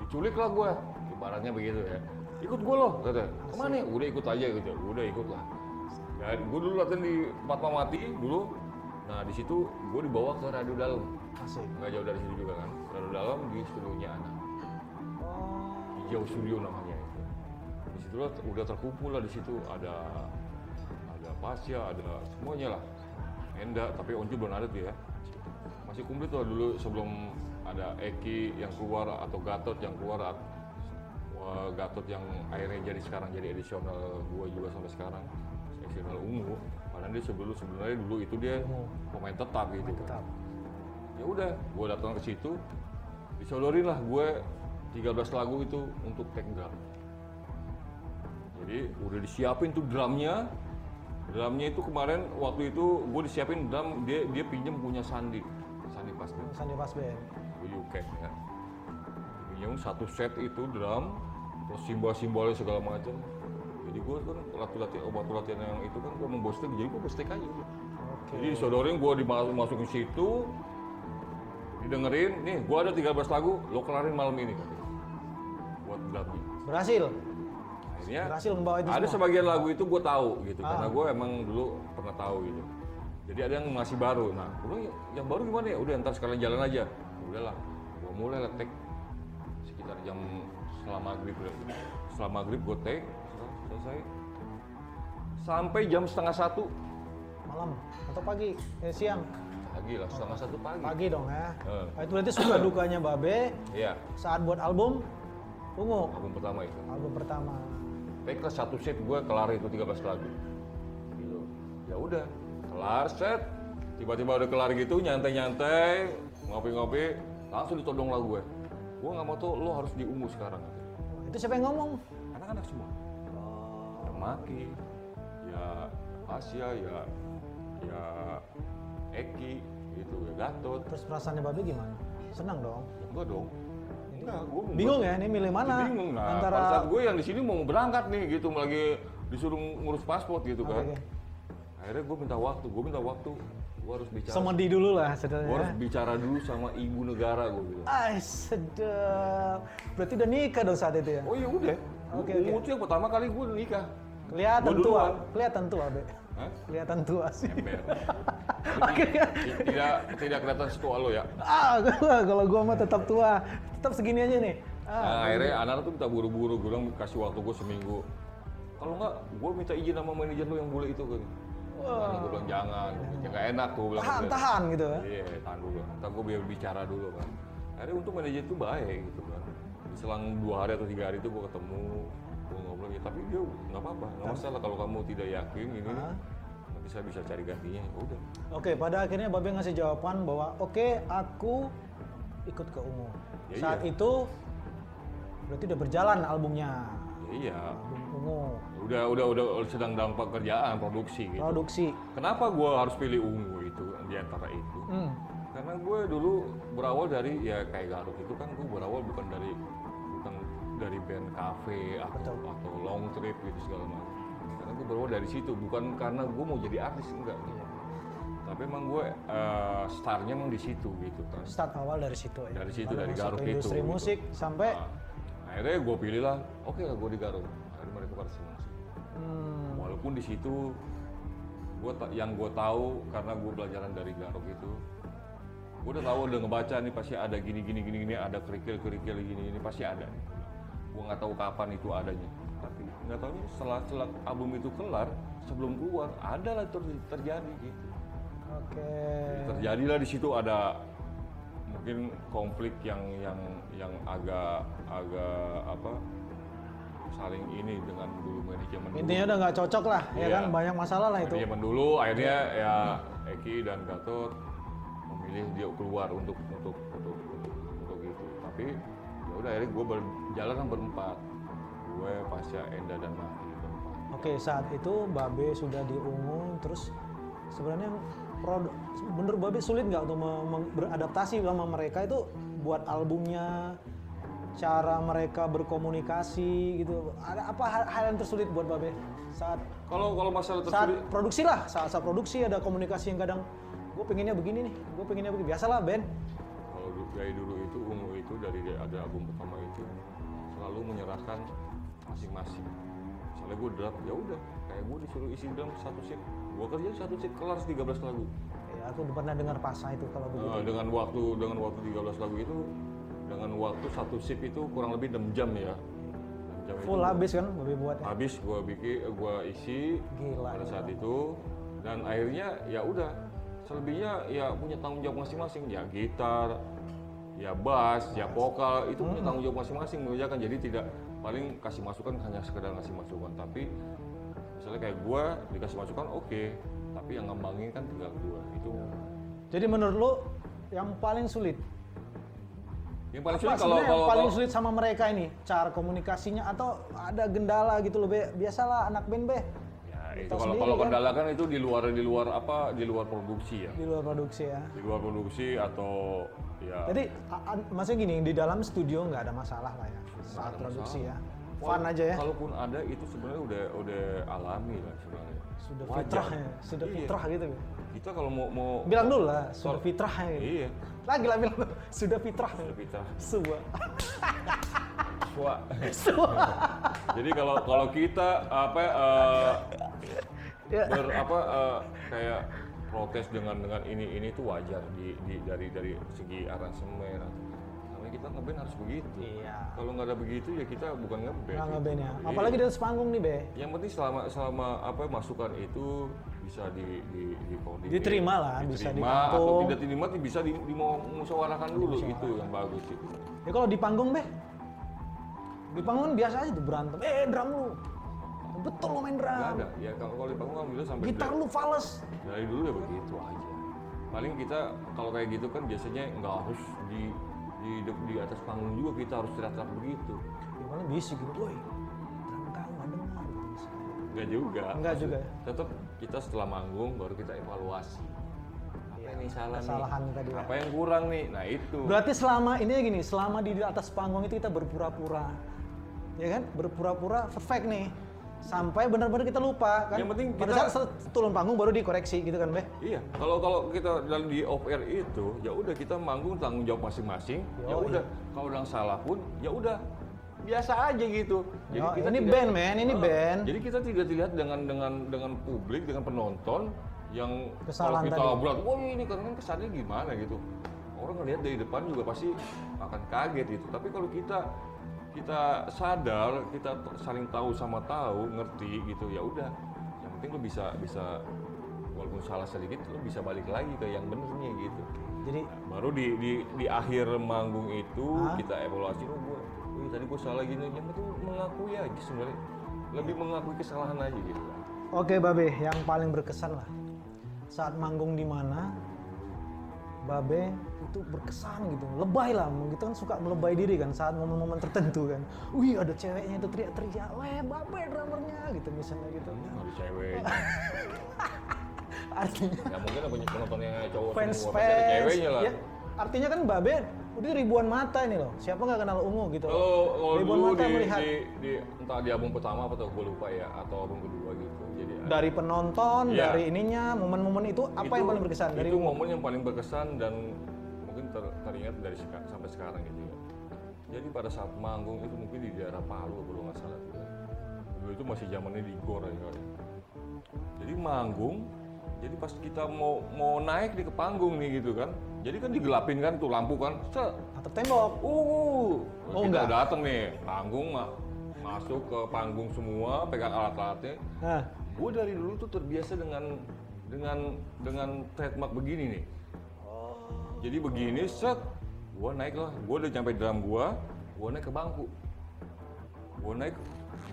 Diculik lah gue, ibaratnya begitu ya. Ikut gue loh, kata. Kemana? Udah ikut aja gitu. Udah ikut lah. Dan gue dulu latihan di Fatmawati dulu. Nah di situ gue dibawa ke Radio Dalam. Asik. Nggak jauh dari situ juga kan. Radio Dalam di studionya anak. Hijau Studio namanya itu. Di situ udah terkumpul lah di situ ada Pasya, ada semuanya lah. Enda, tapi Oncu belum ada tuh ya. Masih komplit tuh dulu sebelum ada Eki yang keluar atau Gatot yang keluar. Gatot yang akhirnya jadi sekarang jadi edisional gua juga sampai sekarang. Edisional ungu. Padahal dia sebenarnya dulu itu dia pemain tetap gitu. Tetap. Ya udah, gua datang ke situ. Disodorin lah gue 13 lagu itu untuk take drum. Jadi udah disiapin tuh drumnya. Drumnya itu kemarin waktu itu gue disiapin drum, dia pinjem punya Sandi Pasben. Sandi Pasben. UK ya. Pinjem satu set itu drum, terus simbol-simbolnya segala macam. Jadi gue kan latihan yang itu kan gue membawa stick, jadi gue bawa stick aja. Oke. Jadi sodorin gue dimasukin situ, didengerin, nih gue ada 13 lagu, lo kelarin malam ini katanya. Buat drumnya. Berhasil. Akhirnya Berhasil membawa itu ada semua. sebagian lagu itu gue tahu gitu, karena gue emang dulu pernah tahu gitu. Jadi ada yang masih baru, nah udah yang baru gimana ya? Udah ntar sekalian jalan aja. Udahlah, gue mulai lah take sekitar jam setelah maghrib. Setelah maghrib gue take, selesai. Sampai jam 12:30 Malam atau pagi? Siang. pagi lah, 12:30 pagi. Pagi dong ya. Nah, itu berarti suka dukanya Babe Iya, saat buat album Ungu. album pertama itu. Album pertama. Take lah satu set gue kelar itu 13 lagu. Gitu. Ya udah, kelar set. Tiba-tiba udah kelar gitu, nyantai-nyantai, ngopi-ngopi, langsung ditodong lagu gue. Gue nggak mau tuh, lo harus di Ungu sekarang. Itu siapa yang ngomong? Anak-anak semua. Maki, ya Asia, ya Eki, gitu ya Gatot. Terus perasaannya Babe gimana? Senang dong. Ya, enggak dong. Enggak, gue Bingung ya, ini milih mana? bingung. Nah, Antara pada saat gue yang di sini mau berangkat nih gitu, lagi disuruh ngurus paspor gitu kan. Oke. Akhirnya gue minta waktu, gue harus bicara. Semedi dulu lah Gue sebenarnya. harus bicara dulu sama ibu negara gue bilang. Sedap. Berarti udah nikah dong saat itu ya? Oh iya udah. Oke, Ungu tuh yang pertama kali gue udah nikah. Kelihatan Gua tua, duluan. kelihatan tua, Be. Hah? Kelihatan tua sih. Ember. Akhirnya, tidak kelihatan setua lo ya. kalau gua mah tetap tua, tetap segini aja nih. Nah, akhirnya anak tuh minta buru-buru, gue bilang kasih waktu gue seminggu. Kalau enggak, gue minta izin sama manajer lo yang bule itu kan. Karena gue bilang jangan, ya nggak enak gue bilang. Tahan gitu ya. Iya, tahan dulu. Ntar gue biar bicara dulu kan. Akhirnya untuk manajer itu baik gitu kan. Selang 2 hari atau 3 hari itu gue ketemu, gue ngobrol ya. Tapi dia nggak apa-apa, nggak masalah kalau kamu tidak yakin ini. Nanti saya bisa cari gantinya. Ya udah. Oke, pada akhirnya Babe ngasih jawaban bahwa oke, aku ikut ke Ungu. Ya, Saat iya. itu berarti udah berjalan albumnya. Ya, iya. Album Ungu, Udah sedang dalam pekerjaan produksi gitu. produksi. Kenapa gue harus pilih Ungu itu di antara itu? Karena gue dulu berawal dari ya kayak Garuk itu kan gue berawal bukan dari band cafe atau long trip gitu segala macam. Karena gue berawal dari situ bukan karena gue mau jadi artis enggak. Tapi emang gue startnya emang di situ gitu kan. Start awal dari situ ya. Dari situ, Baru dari masuk Garuk ke itu, industri gitu. musik sampai Nah, akhirnya gue pilih lah, oke lah gue di Garuk. Akhirnya mereka pada senang sih. Walaupun di situ yang gue tahu karena gue pelajaran dari Garuk itu, gue udah tahu udah ngebaca nih pasti ada gini, ada kerikil gini pasti ada. Gue nggak tahu kapan itu adanya, tapi nggak tahunya setelah album itu kelar sebelum keluar ada lah terjadi gitu. oke. Terjadilah di situ ada mungkin konflik yang agak apa saling ini dengan dulu manajemen dulu. Intinya udah nggak cocok lah, ya Iya. kan? Banyak masalah lah itu. Manajemen dulu akhirnya ya Eki dan Gatot memilih dia keluar untuk itu. Tapi ya udah akhirnya gue berjalan berempat. Gue, Pasya, Enda dan Maki berempat. Oke, saat itu Babe sudah di Ungu, terus sebenarnya bener Babe sulit nggak untuk beradaptasi sama mereka itu buat albumnya, cara mereka berkomunikasi gitu. Ada apa hal yang tersulit buat Babe saat Kalau masalah saat tersulit produksi lah, saat produksi ada komunikasi yang kadang gue pengennya begini nih, gue pengennya begini. Biasalah band. Kalau dari dulu itu Ungu itu dari ada album pertama itu selalu menyerahkan masing-masing. Misalnya gue drum, ya udah kayak gue disuruh isi drum satu shift, gue kerja satu shift kelar 13 lagu. Ya, aku udah pernah dengar Pasa itu kalau begitu. Dengan waktu 13 lagu itu, dengan waktu satu shift itu kurang lebih 6 jam ya. 6 jam Full itu habis kan, lebih buat ya. habis gue bikin, gue isi Gila, pada saat gila. itu, dan akhirnya ya udah selebihnya ya punya tanggung jawab masing-masing, ya gitar, ya bass, ya vokal itu punya tanggung jawab masing-masing mengerjakan. Jadi tidak paling kasih masukan hanya sekedar ngasih masukan, tapi misalnya kayak gue dikasih masukan oke, tapi yang ngembangin kan tinggal gue itu. Jadi menurut lo yang paling sulit? Yang paling Apa sulit sebenarnya yang paling kalau sulit sama mereka ini? Cara komunikasinya atau ada gendala gitu loh, Be? Biasalah anak band, Be. ya itu Tahu kalau sendiri kalau kan? kendala kan itu di luar produksi ya, Di luar produksi ya. di luar produksi atau ya. Jadi maksudnya gini, di dalam studio nggak ada masalah lah ya saat ada produksi masalah. ya. Fun aja ya. Kalaupun ada itu sebenarnya udah alami lah sebenarnya. Sudah Wajar. fitrah ya, sudah Iya. fitrah gitu. Be. Kita kalau mau Bilang dulu lah, sudah Kalau- fitrah ya. Gitu. Iya, Lagi lah bilang dulu, sudah fitrah. sudah fitrah. Sebuah. Swa. Sebuah. Jadi kalau kita Ya. kayak protes dengan ini tuh wajar dari segi aransemen. Karena kita ngeband harus begitu. Iya. Kalau nggak ada begitu ya kita bukan ngeband. Nggak ngeband ya. Iya. Apalagi di atas panggung nih, Be. Yang penting selama masukan itu bisa dikoordinir, Diterima lah, bisa diterima, atau ditampung. tidak diterima bisa dimusyawarahkan dulu itu yang bagus itu. Ya kalau di panggung, Be. Di panggung kan biasa aja tuh berantem. Drum lu. Betul lo main drum. Nggak ada ya, kalau di panggung alhamdulillah sampai Gitar lu fals. dari dulu ya begitu aja. Paling kita kalau kayak gitu kan biasanya nggak harus di atas panggung juga kita harus teriak-teriak begitu. Ya paling bisik gitu, woi. Drum kamu nggak dengar gitu misalnya. Nggak juga. Enggak juga ya? Tetap kita setelah manggung baru kita evaluasi. Apa Iya, yang salah kesalahan nih? tadi ya. Apa yang kurang nih? Nah itu. Berarti selama ini gini, selama di atas panggung itu kita berpura-pura, ya kan? Berpura-pura perfect nih, sampai benar-benar kita lupa kan? Yang penting pada kita- saat turun panggung baru dikoreksi gitu kan, Be? Iya, kalau kita dalam di off air itu, ya udah kita manggung tanggung jawab masing-masing. Ya Yoi. udah, kalau ada yang salah pun, ya udah biasa aja gitu. Yo, ini band, men, ini band. Jadi kita tidak dilihat dengan publik, dengan penonton yang Kesalahan kalau kita tadi. obrolan, wah ini kan kesannya gimana gitu. Orang ngelihat dari depan juga pasti akan kaget gitu. Tapi kalau kita sadar, kita saling tahu sama tahu, ngerti gitu, ya udah. Yang penting lu bisa walaupun salah sedikit lu bisa balik lagi ke yang benernya gitu. Jadi Baru di akhir manggung itu Hah? kita evaluasi, tadi gue salah gini. Yang penting mengakui aja sebenarnya, lebih mengakui kesalahan aja gitu. oke, Babe, yang paling berkesan lah saat manggung di mana Babe itu berkesan gitu, lebay lah, gitu kan suka melebay diri kan saat momen-momen tertentu kan. Wih, ada ceweknya itu teriak-teriak, weh Babe drummernya gitu misalnya gitu. Ada ceweknya, Artinya ya mungkin punya penontonnya cowok fans semua, pasti ada ceweknya lah. ya, artinya kan Babe udah ribuan mata ini loh, siapa nggak kenal Ungu gitu. Kalau Ribuan dulu mata melihat entah di album pertama atau gue lupa ya, atau album kedua gitu. Jadi dari penonton, Iya. dari ininya, momen-momen itu apa yang paling berkesan dari itu Ungu? momen yang paling berkesan dan mungkin teringat dari sampai sekarang gitu ya. Jadi pada saat manggung itu mungkin di daerah Palu kalau nggak salah. Dulu itu masih zamannya di Gor ya. Jadi manggung, jadi pas kita mau naik di ke panggung nih gitu kan. Jadi kan digelapin kan tuh lampu kan. Atap tembok. Oh enggak. kita datang nih, panggung masuk ke panggung semua, pegang alat-alatnya. Nah, Gue dari dulu tuh terbiasa dengan trademark begini nih. Jadi begini, set, gue naik lah, gue udah sampai drum gue naik ke bangku. Gue naik,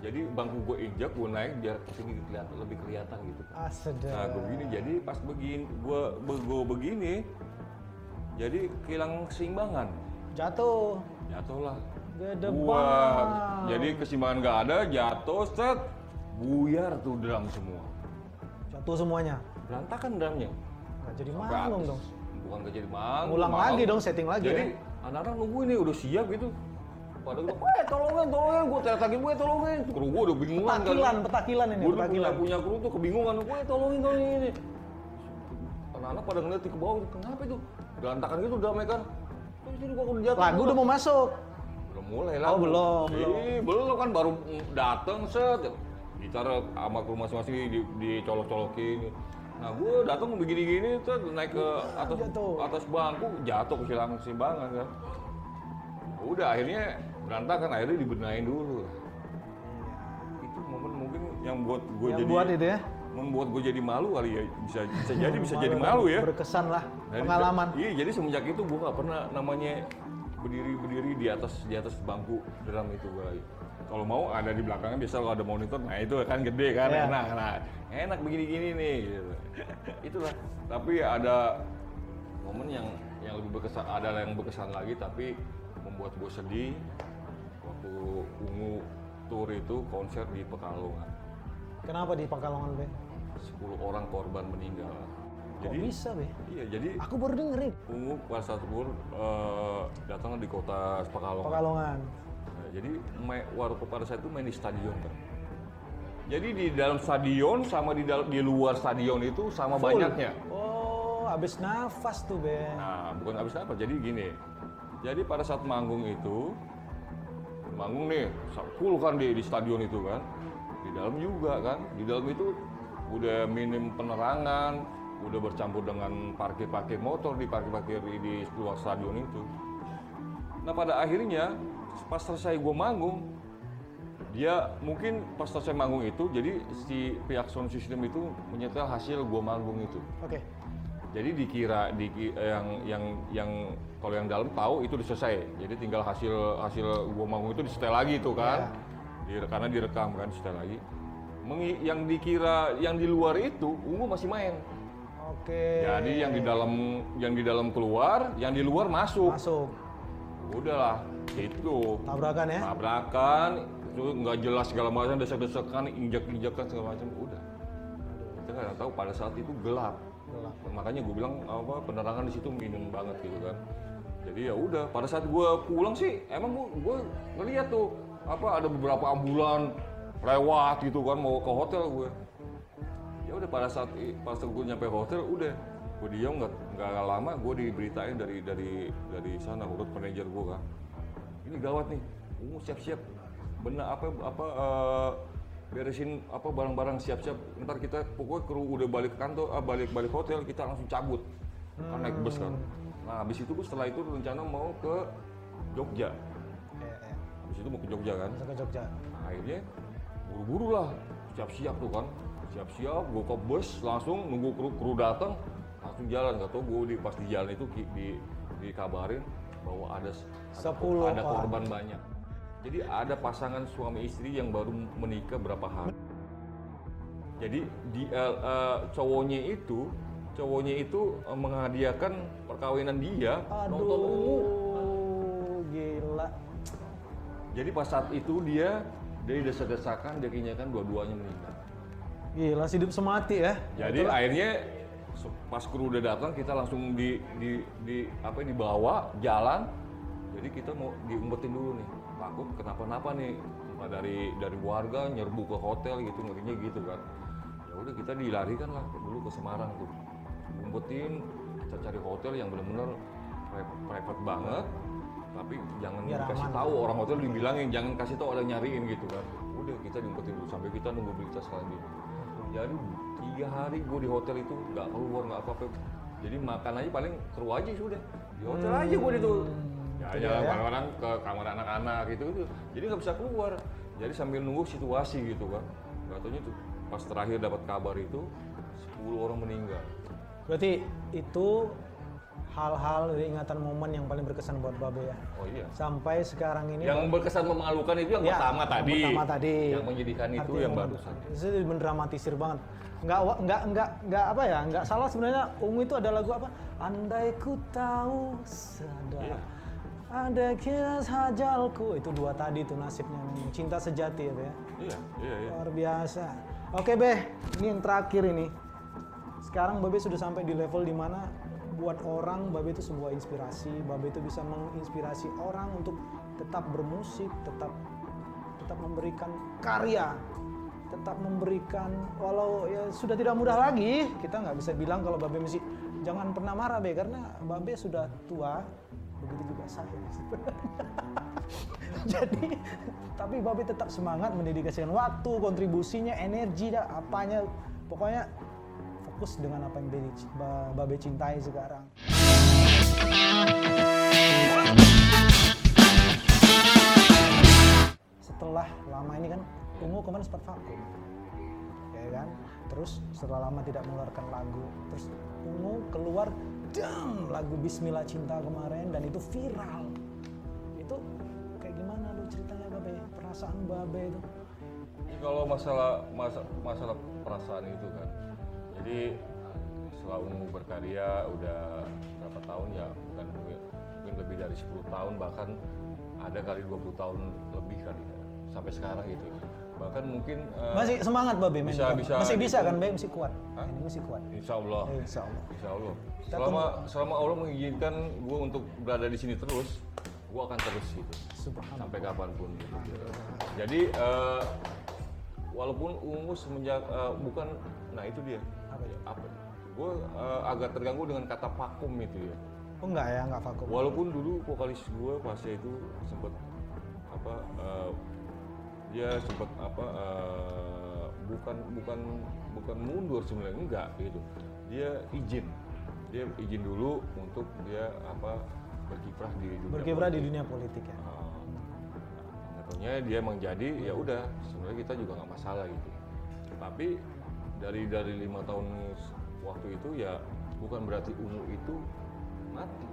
jadi bangku gue injak, gue naik biar kesini lebih kelihatan gitu. sedap. Nah gue begini, jadi pas begini, gue begini, jadi kehilangan keseimbangan. Jatuh. Jatuh lah. Gede Wah, banget. jadi keseimbangan nggak ada, jatuh, set, buyar tuh drum semua. Jatuh semuanya. Berantakan drumnya. Nggak jadi Sampai manggung habis. dong. Bukan nggak jadi manggung. Ulang lagi dong, setting lagi Jadi ya. anak-anak nunggu ini udah siap gitu. Padahal gue, tolongin, gue teriak-teriakin, tolongin. Kru gue udah bingungan Petakilan ini, Gue petakilan. punya kru tuh kebingungan, tolongin ini. anak-anak pada ngeliat ke bawah, kenapa itu? Berantakan gitu damai kan. Terus ini gua udah jatuh. Lagu udah mau masuk. Belum mulai lah. Oh, belum. Belum kan baru dateng set. Gitar sama kru masing-masing dicolok-colokin. Nah gue datang begini-gini tuh naik ke atas bangku jatuh kehilangan keseimbangan kan. Udah akhirnya berantakan, akhirnya dibenahin dulu. Itu momen mungkin yang buat gue membuat gue jadi malu kali ya, bisa jadi malu ya. Berkesan lah pengalaman. Iya, jadi semenjak itu gue nggak pernah namanya berdiri di atas bangku drum itu gue lagi. Kalau mau ada di belakangnya, biasa kalau ada monitor, nah itu kan gede kan, enak begini-gini nih gitu. Itulah. Tapi ada momen yang lebih berkesan, ada yang berkesan lagi tapi membuat gue sedih waktu Ungu tour itu konser di Pekalongan. Kenapa di Pekalongan, Be? 10 orang korban meninggal. Kok bisa, Be? Iya, jadi aku baru dengerin. Ungu pada saat tour datang di kota Pekalongan. Jadi waktu pada saat itu main di stadion kan. Jadi di dalam stadion sama di luar stadion itu sama full banyaknya. Oh, habis nafas tuh, Ben. Nah, bukan habis nafas. Jadi gini. Jadi pada saat manggung nih full kan di stadion itu kan. Di dalam juga kan. Di dalam itu udah minim penerangan, udah bercampur dengan parkir motor di parkir di luar stadion itu. Nah, pada akhirnya pas selesai gue manggung, dia mungkin pas selesai manggung itu, jadi si pihak sound system itu menyetel hasil gue manggung itu. Oke. Jadi dikira yang kalau yang dalam tahu itu udah selesai. Jadi tinggal hasil gue manggung itu disetel lagi itu kan, karena direkam kan disetel lagi. Yang dikira yang di luar itu Ungu masih main. Oke. Jadi yang di dalam keluar, yang di luar masuk. Udahlah, itu tabrakan, itu nggak jelas segala macam, desek-desekan, injak-injakan segala macam, udah. Kita nggak tahu pada saat itu gelap. Makanya gue bilang penerangan di situ minim banget gitu kan. Jadi ya udah, pada saat gue pulang sih, emang gue ngeliat tuh ada beberapa ambulan lewat gitu kan mau ke hotel gue. Ya udah pas gue nyampe hotel udah. Gue diam nggak lama, gue diberitain dari sana urut manajer gue kan, ini gawat nih, Ungu siap-siap, benar beresin barang-barang siap-siap, ntar kita pokoknya kru udah balik ke kantor, balik hotel kita langsung cabut, kan naik bus kan. Nah habis itu setelah itu rencana mau ke Jogja, habis itu mau ke Jogja kan. Nah, akhirnya buru-buru lah, siap-siap tuh kan, gue ke bus langsung nunggu kru datang. Langsung jalan, nggak tahu gue pas di jalan itu dikabarin bahwa ada korban banyak. Jadi ada pasangan suami istri yang baru menikah berapa hari. Jadi cowoknya itu menghadiahkan perkawinan dia nonton Ungu. Gila. Jadi pas saat itu dia dari desak-desakan, dia kenyakan dua-duanya meninggal. Gila, hidup semati ya. Jadi akhirnya pas kru udah datang, kita langsung dibawa jalan. Jadi kita mau diumpetin dulu nih, takut kenapa-napa nih, dari warga nyerbu ke hotel gitu, ngerinya gitu kan. Ya udah kita dilarikan lah dulu ke Semarang tuh, umpetin, kita cari hotel yang benar-benar private banget, tapi jangan dikasih tahu, orang hotel dibilangin jangan kasih tahu ada nyariin gitu kan. Udah kita diumpetin dulu sampai kita nunggu berita selanjutnya. Jadi 3 hari gue di hotel itu nggak keluar, nggak apa-apa. Jadi makan aja paling kru aja sudah di hotel aja gue itu. Ya kadang-kadang ke kamar anak-anak gitu. Jadi nggak bisa keluar. Jadi sambil nunggu situasi gitu kan. Nggak taunya tuh pas terakhir dapat kabar itu 10 orang meninggal. Berarti itu hal-hal dari ingatan momen yang paling berkesan buat Babe ya. Oh iya. Sampai sekarang ini. Yang berkesan memalukan itu yang pertama tadi. Yang menyedihkan itu yang barusan. Itu mendramatisir banget. Nggak apa ya? Nggak salah sebenarnya. Ungu itu ada lagu apa? Andai ku tahu sadar. Iya. Ada kisah hajalku. Itu 2 tadi tuh nasibnya. Cinta sejati ya, Be. Iya. Luar biasa. Oke, Be. Ini yang terakhir ini. Sekarang Babe sudah sampai di level dimana buat orang, Babe itu sebuah inspirasi. Babe itu bisa menginspirasi orang untuk tetap bermusik, tetap memberikan karya, tetap memberikan, walau ya sudah tidak mudah lagi. Kita nggak bisa bilang kalau Babe masih jangan pernah marah Be, karena Babe sudah tua, begitu juga saya sebenarnya. Jadi, tapi Babe tetap semangat mendedikasikan waktu, kontribusinya, energi, dah, apanya, pokoknya fokus dengan apa yang Babe cintai sekarang. Setelah lama ini kan, Ungu kemarin sempat vakum, ya kan? Terus setelah lama tidak mengeluarkan lagu, terus Ungu keluar, dang, lagu Bismillah Cinta kemarin, dan itu viral. Itu kayak gimana lu ceritanya Babe, perasaan Babe itu? Kalau masalah perasaan itu kan, jadi setelah Ungu berkarya udah berapa tahun ya, bukan mungkin lebih dari 10 tahun, bahkan ada kali 20 tahun lebih kali ya, sampai sekarang gitu. Bahkan mungkin Masih semangat Babe main drum? Masih bisa gitu. kan Babe, masih kuat? Hah? Ini masih kuat. Insya Allah. Insya Allah. Insya Allah. Kita Selama Allah mengizinkan gue untuk berada di sini terus, gue akan terus gitu. Subhanallah. Sampai kapanpun gitu. Jadi walaupun Ungu semenjak bukan, nah itu dia. Apa? Gue agak terganggu dengan kata vakum itu ya. Oh enggak ya, enggak vakum. Walaupun dulu vokalis gue pasnya itu sempat apa, dia sempat apa, bukan mundur sebenarnya, enggak gitu. Dia izin dulu untuk dia apa, berkiprah di dunia politik ya. Katanya dia emang jadi, ya udah sebenarnya kita juga nggak masalah gitu. Tapi dari 5 tahun waktu itu ya bukan berarti Ungu itu mati.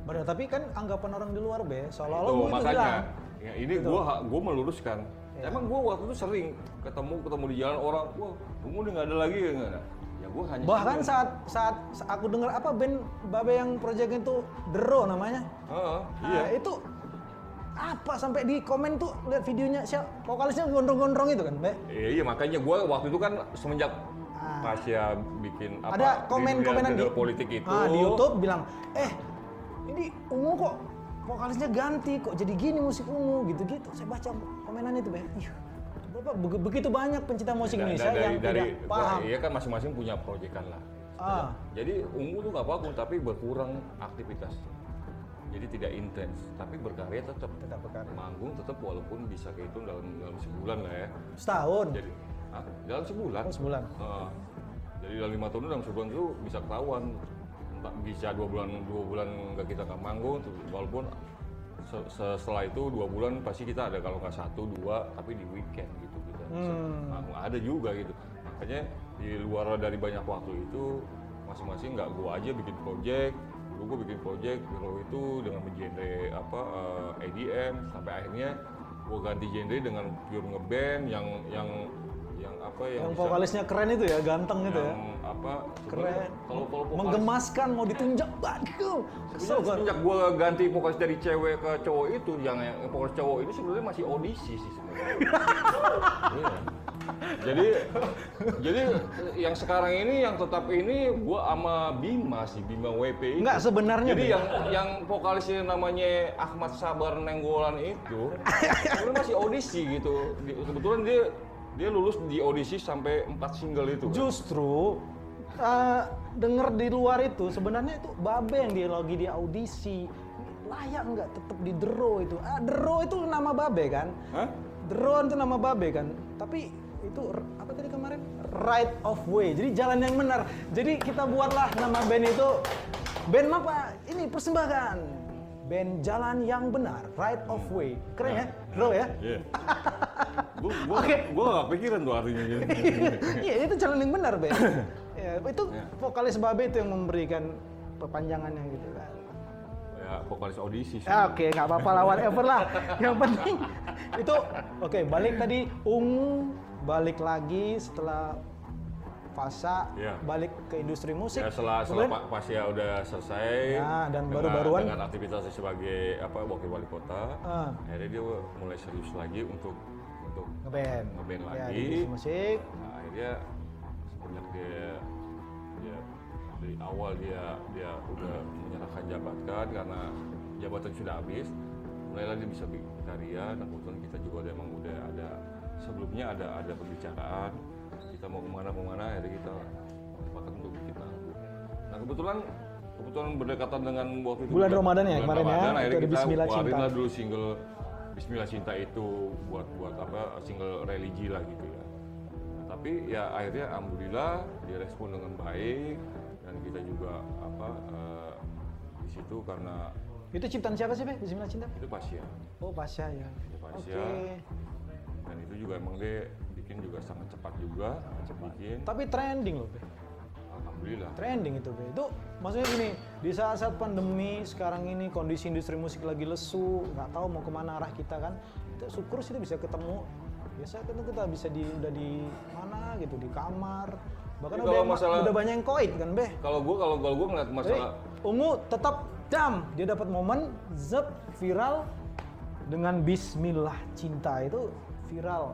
Berarti tapi kan anggapan orang di luar Be, seolah-olah Itu Ungu itu makanya hilang. ya ini gua meluruskan. Ya. Emang gua waktu itu sering ketemu di jalan orang, wah Ungu udah nggak ada lagi ya nggak ada. Ya gua hanya Bahkan saat aku dengar apa band Babe yang project itu The Raw namanya. Iya. Itu apa sampai di komen tuh lihat videonya siapa vokalisnya gondrong-gondrong itu kan Be. Iya makanya gua waktu itu kan semenjak Pasya bikin apa, Ada komen-komenan di politik itu di YouTube bilang, ini Ungu kok vokalisnya ganti, kok jadi gini musik Ungu gitu-gitu. Saya baca komenannya itu, Be. Bapak begitu banyak pencinta musik Indonesia yang tidak paham. Iya kan masing-masing punya proyekan lah. Jadi Ungu tuh nggak vakum tapi berkurang aktivitas. Jadi tidak intens, tapi berkarya tetap berkarya. Manggung tetap walaupun bisa kehitung dalam sebulan lah ya. Setahun. Jadi dalam sebulan. Oh, sebulan. Jadi dalam 5 tahun dalam sebulan itu bisa ketahuan. Bisa 2 bulan nggak kita nggak manggung, walaupun setelah itu 2 bulan pasti kita ada, kalau nggak 1-2 tapi di weekend gitu kita manggung, ada juga gitu. Makanya di luar dari banyak waktu itu masing-masing, nggak gua aja bikin project, dulu gua bikin project itu dengan genre apa, EDM, sampai akhirnya gua ganti genre dengan pure ngeband yang apa yang vokalisnya keren itu ya, ganteng gitu ya. Apa keren. Kalau menggemaskan, mau ditunjuk, waduh. Semenjak gua ganti vokalis dari cewek ke cowok itu, yang vokalis cowok ini sebenarnya masih audisi sih sebenarnya. Iya. Jadi yang sekarang ini yang tetap ini gua sama Bima WP itu. Enggak sebenarnya. Jadi yang vokalisnya namanya Ahmad Sabar Nenggolan itu sebenarnya masih audisi gitu. Kebetulan dia lulus di audisi sampai 4 single itu. Justru denger di luar itu sebenarnya itu Babe yang dia lagi di audisi. Layak nggak tetap di The Raw itu? The Raw itu nama Babe kan? Hah? The Raw itu nama Babe kan? Tapi itu apa tadi kemarin? Right of way. Jadi jalan yang benar. Jadi kita buatlah nama band itu, band apa? Ini persembahan. Band jalan yang benar, right of way. Keren ya? Raw ya? Iya. Gua nggak pikiran tuh artinya gitu. Iya, itu jalan yang benar, Be. Ya, itu vokalis Babe itu yang memberikan perpanjangannya gitu kan. Ya, vokalis audisi sih. Oke, nggak apa-apa lah, whatever lah. Yang penting itu balik tadi Ungu balik lagi setelah Fasa, balik ke industri musik. Ya, setelah pas ya udah selesai. Ya, dan baru-baruan dengan aktivitasnya sebagai wakil wali kota, akhirnya dia mulai serius lagi untuk ngeband ya, lagi. di industri musik. Nah, akhirnya semenjak dia dari awal dia udah menyerahkan jabatan karena jabatan sudah habis, mulailah dia bisa bikin karya. Dan kebetulan kita juga emang udah ada sebelumnya ada pembicaraan kita mau kemana, akhirnya kita sepakat untuk bikin album. Nah kebetulan berdekatan dengan waktu itu Bulan Ramadan ya kemarin ya, akhirnya itu ada kita Bismillah keluarin Cinta. lah dulu single Bismillah Cinta itu buat apa single religi lah gitu ya. Nah, tapi ya akhirnya alhamdulillah direspon dengan baik dan kita juga apa di situ karena Itu ciptaan siapa sih, Be? Bismillah Cinta? itu Pasya. Oh, Pasya ya. Itu Oke. Pasya. Dan itu juga emang dia bikin juga sangat cepat juga bikin. Tapi trending loh, Be. Alhamdulillah. Trending itu, Be. Itu maksudnya gini, di saat-saat pandemi sekarang ini kondisi industri musik lagi lesu, nggak tahu mau kemana arah kita kan. Itu syukur sih itu bisa ketemu. Biasa kan kita bisa udah di mana gitu, di kamar. Bahkan Jadi udah, kalau masalah- udah banyak yang koit kan, Be. Kalau gua ngeliat Jadi, masalah Ungu tetap dam, dia dapat momen zep viral dengan Bismillah Cinta itu viral.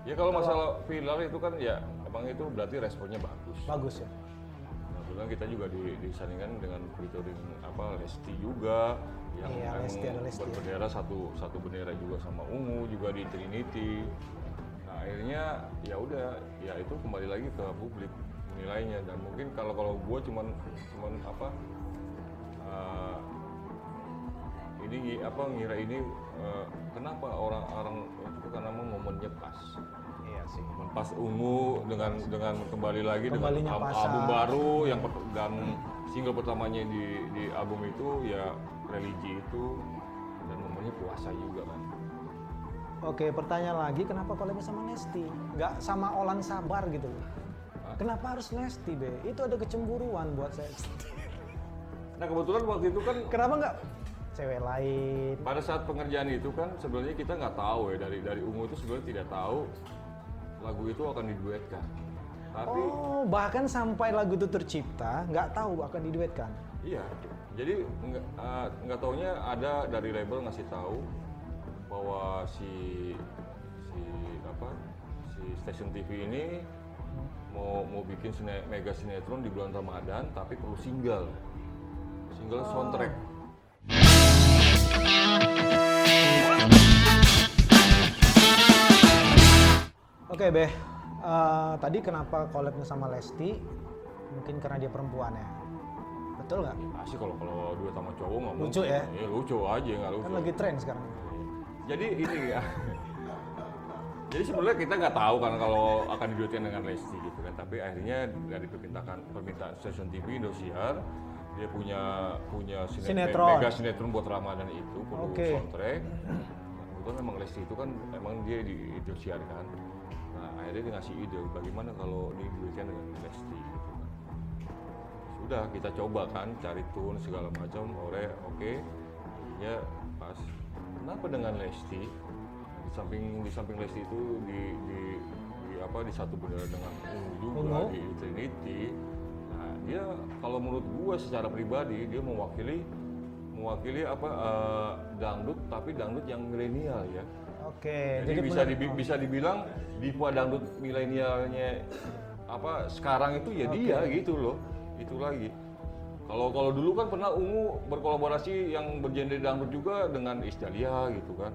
ya kalau masalah viral itu kan ya emang itu berarti responnya bagus. Bagus ya. Nah, kebetulan kita juga disandingkan dengan featuring apa Lesti juga yang Iya, emang Lesti, ada Lesti. berbendera satu bendera juga sama Ungu juga di Trinity. Nah akhirnya ya udah ya itu kembali lagi ke publik menilainya dan mungkin kalau gue cuman apa ini apa ngira ini kenapa orang itu karena momennya pas. Iya sih. Pas Ungu dengan kembali lagi Kembalinya dengan pasar. album baru yang dan single pertamanya di album itu ya religi itu dan momennya puasa juga kan. Oke, pertanyaan lagi, kenapa collabnya sama Lesti? Nggak sama Olan Sabar gitu loh. Kenapa harus Lesti, Be? Itu ada kecemburuan buat saya. Nah kebetulan waktu itu kan Kenapa nggak cewek lain? pada saat pengerjaan itu kan sebenarnya kita nggak tahu ya dari Ungu itu sebenarnya tidak tahu lagu itu akan diduetkan. Tapi Oh, bahkan sampai lagu itu tercipta, nggak tahu akan diduetkan. iya, jadi nggak taunya ada dari label ngasih tahu bahwa si stasiun TV ini mau bikin mega sinetron di bulan Ramadan tapi perlu single soundtrack. Oke, Be. Tadi kenapa collabnya sama Lesti? Mungkin karena dia perempuan ya. Betul nggak? Asik kalau duet sama cowok nggak mungkin. Lucu ya? Iya lucu aja nggak lucu. Kan lagi tren sekarang. Jadi ini ya. Jadi sebenarnya kita nggak tahu kan kalau akan diduetkan dengan Lesti gitu kan. Tapi akhirnya dari permintaan stasiun TV Indosiar dia punya Sinetron. mega sinetron buat Ramadan itu perlu Oke. soundtrack. Nah, kebetulan memang Lesti itu kan emang dia di Indosiar kan. Nah akhirnya dia ngasih ide bagaimana kalau diduetkan dengan Lesti gitu kan. Sudah kita coba kan cari tune segala macam oke ya pas kenapa dengan Lesti di samping Lesti itu di satu bendera dengan Ungu juga Ungu. di Trinity. Nah dia kalau menurut gua secara pribadi dia mewakili dangdut tapi dangdut yang milenial ya. Oke, Jadi bisa dibilang diva dangdut milenialnya sekarang itu ya dia gitu loh. Itu lagi. Kalau dulu kan pernah Ungu berkolaborasi yang bergenre dangdut juga dengan Iis Dahlia gitu kan.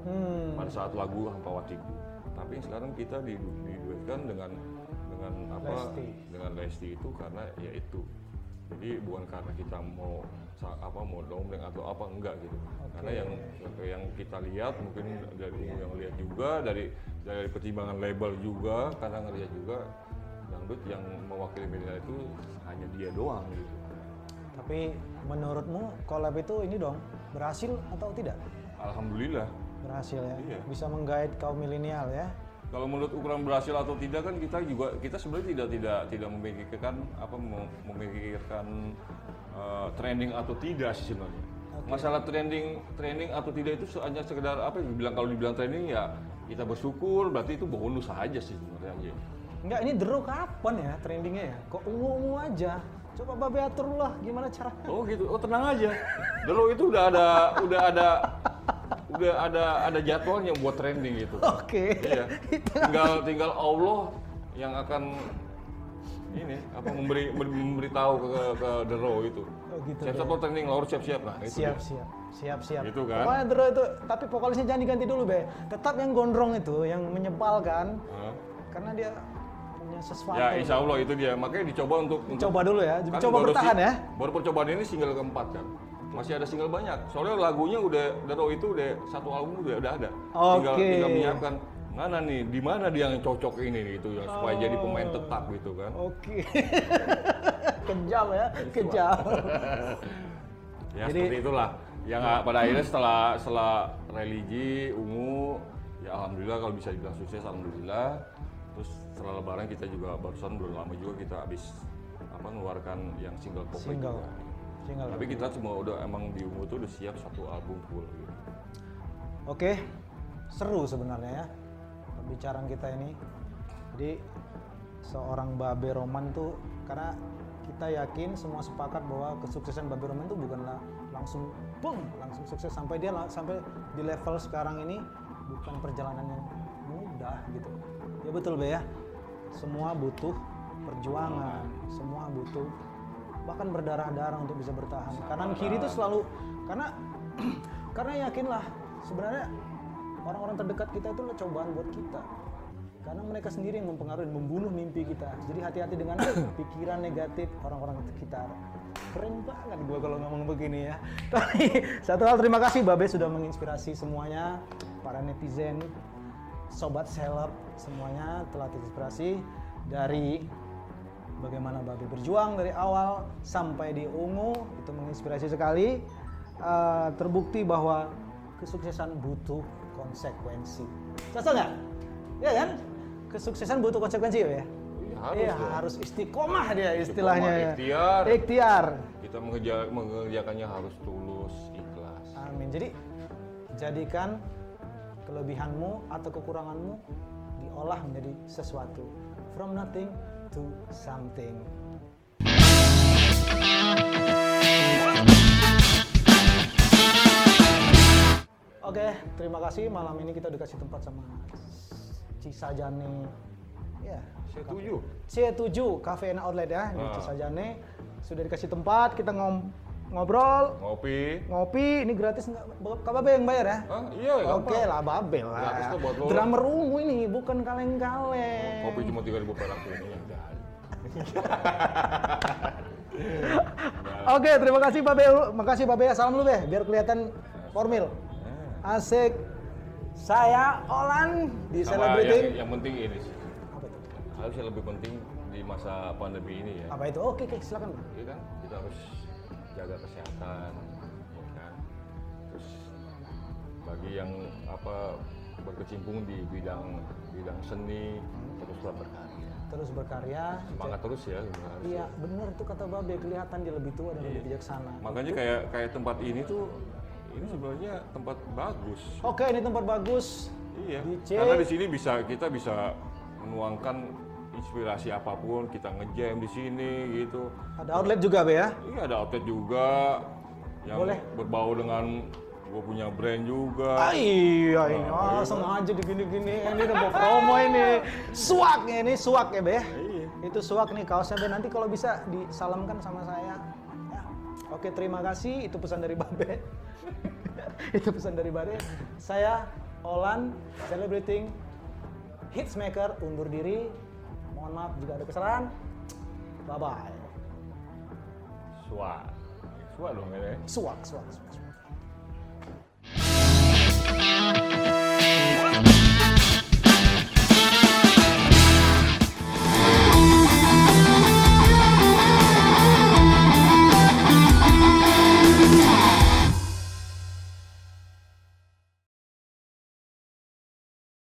Pada saat lagu Hampawatiku. Tapi sekarang kita diduetkan dengan Lesti. dengan Lesti itu karena ya itu. Jadi bukan karena kita mau dompleng atau apa enggak gitu. Karena yang kita lihat mungkin dari Ungu yang lihat juga dari pertimbangan label juga karena ngelihat juga dangdut yang mewakili milenial itu hanya dia doang gitu. Tapi menurutmu collab itu ini dong berhasil atau tidak? Alhamdulillah. Berhasil ya. Iya. Bisa menggait kaum milenial ya. Kalau menurut ukuran berhasil atau tidak kan kita sebenarnya tidak memikirkan trending atau tidak sih sebenarnya. Masalah trending atau tidak itu hanya sekedar kalau dibilang trending ya kita bersyukur berarti itu bonus saja sih sebenarnya. Enggak, ini The Row kapan ya trendingnya ya? Kok ungu-ungu aja? Coba Babe atur lah gimana caranya. Oh gitu, oh tenang aja. Dulu itu udah ada jadwalnya buat trending gitu. Oke. Iya. Tinggal Allah yang akan memberitahu ke The Row itu. Oh gitu. Siap-siap lo trending, lo harus siap-siap. Nah, itu dia. Siap. Gitu kan? Pokoknya The Row itu, tapi vokalisnya jangan diganti dulu, Be. Tetap yang gondrong itu, yang menyebalkan. Hah? Karena dia punya sesuatu. Ya insya Allah itu dia, makanya dicoba untuk Coba dulu ya, kan coba baru bertahan ya. Baru percobaan ini single keempat kan, masih ada single banyak. Soalnya lagunya udah The Raw itu udah satu album udah ada. Tinggal menyiapkan mana nih, di mana dia yang cocok ini gitu ya supaya jadi pemain tetap gitu kan. Oke. Kejam ya, kejam. Ya Jadi- seperti itulah. Yang pada akhirnya setelah religi ungu, ya alhamdulillah kalau bisa dibilang sukses alhamdulillah. Terus setelah lebaran kita juga barusan belum lama juga kita habis mengeluarkan yang single pop Single. juga. Single. Tapi kita semua udah emang di ungu tuh udah siap satu album full gitu. Oke, seru sebenarnya ya pembicaraan kita ini. Jadi seorang Babe Roman tuh, karena kita yakin semua sepakat bahwa kesuksesan Babe Roman itu bukanlah langsung langsung sukses sampai sampai di level sekarang ini, bukan perjalanan yang mudah gitu. Ya betul Be ya. Semua butuh perjuangan, semua butuh bahkan berdarah-darah untuk bisa bertahan. Kanan kiri itu selalu karena yakinlah sebenarnya orang-orang terdekat kita itu adalah cobaan buat kita. Karena mereka sendiri yang mempengaruhi dan membunuh mimpi kita. Jadi hati-hati dengan pikiran negatif orang-orang sekitar. Keren banget gue kalau ngomong begini ya. Tapi satu hal, terima kasih Babe sudah menginspirasi semuanya, para netizen, sobat seleb semuanya telah terinspirasi dari bagaimana Babe berjuang dari awal sampai di ungu, itu menginspirasi sekali. Terbukti bahwa kesuksesan butuh konsekuensi. Cocok nggak? Ya kan? Kesuksesan butuh konsekuensi ya? Iya, harus istiqomah dia istilahnya. Ikhtiar. Ikhtiar. Kita mengerjakannya harus tulus, ikhlas. Amin. Jadi jadikan kelebihanmu atau kekuranganmu diolah menjadi sesuatu. From nothing to something. Oke, terima kasih. Malam ini kita dikasih tempat sama Cisajane. Ya, C7 Cafe and Outlet ya di Cisajane. Sudah dikasih tempat, kita ngobrol, ngopi. Ini gratis nggak? Kak Babe yang bayar ya? Iya. Oke lah, Babe lah. Gratis tuh buat lo. Drummer ungu ini, bukan kaleng-kaleng. Kopi cuma 3.000 perak ini yang Oke, terima kasih Babe. Makasih Babe. Salam dulu Be, biar kelihatan formal. Asik. Saya Olan di sama Celebrating. yang penting ini sih. Apa itu? Harusnya lebih penting di masa pandemi ini ya. Apa itu? Oke, silakan. Iya kan, kita harus jaga kesehatan, ya kan. Terus bagi yang berkecimpung di bidang seni, teruslah berkarya. Terus berkarya. Semangat terus ya. Iya, benar itu kata Babe, kelihatan dia lebih tua dan lebih bijaksana. Makanya kayak tempat ini tuh, ini sebenarnya tempat bagus. Oke, ini tempat bagus. Iya. DJ. Karena di sini kita bisa menuangkan inspirasi apapun, kita ngejam di sini gitu. Ada outlet juga Be ya? Iya, ada outlet juga yang Boleh. berbau dengan gue punya brand juga. Iya ini, sengaja digini-gini, ini udah mau promo ini. Suak ya Be. Iya. Itu suak nih kaosnya Be, nanti kalau bisa disalamkan sama saya. Ya. Oke, terima kasih, itu pesan dari Babe. Itu pesan dari Babe. Saya Olan, Celebrating Hitsmaker, undur diri. Mohon maaf jika ada kesalahan. Bye-bye. Suak dong ini. Suak.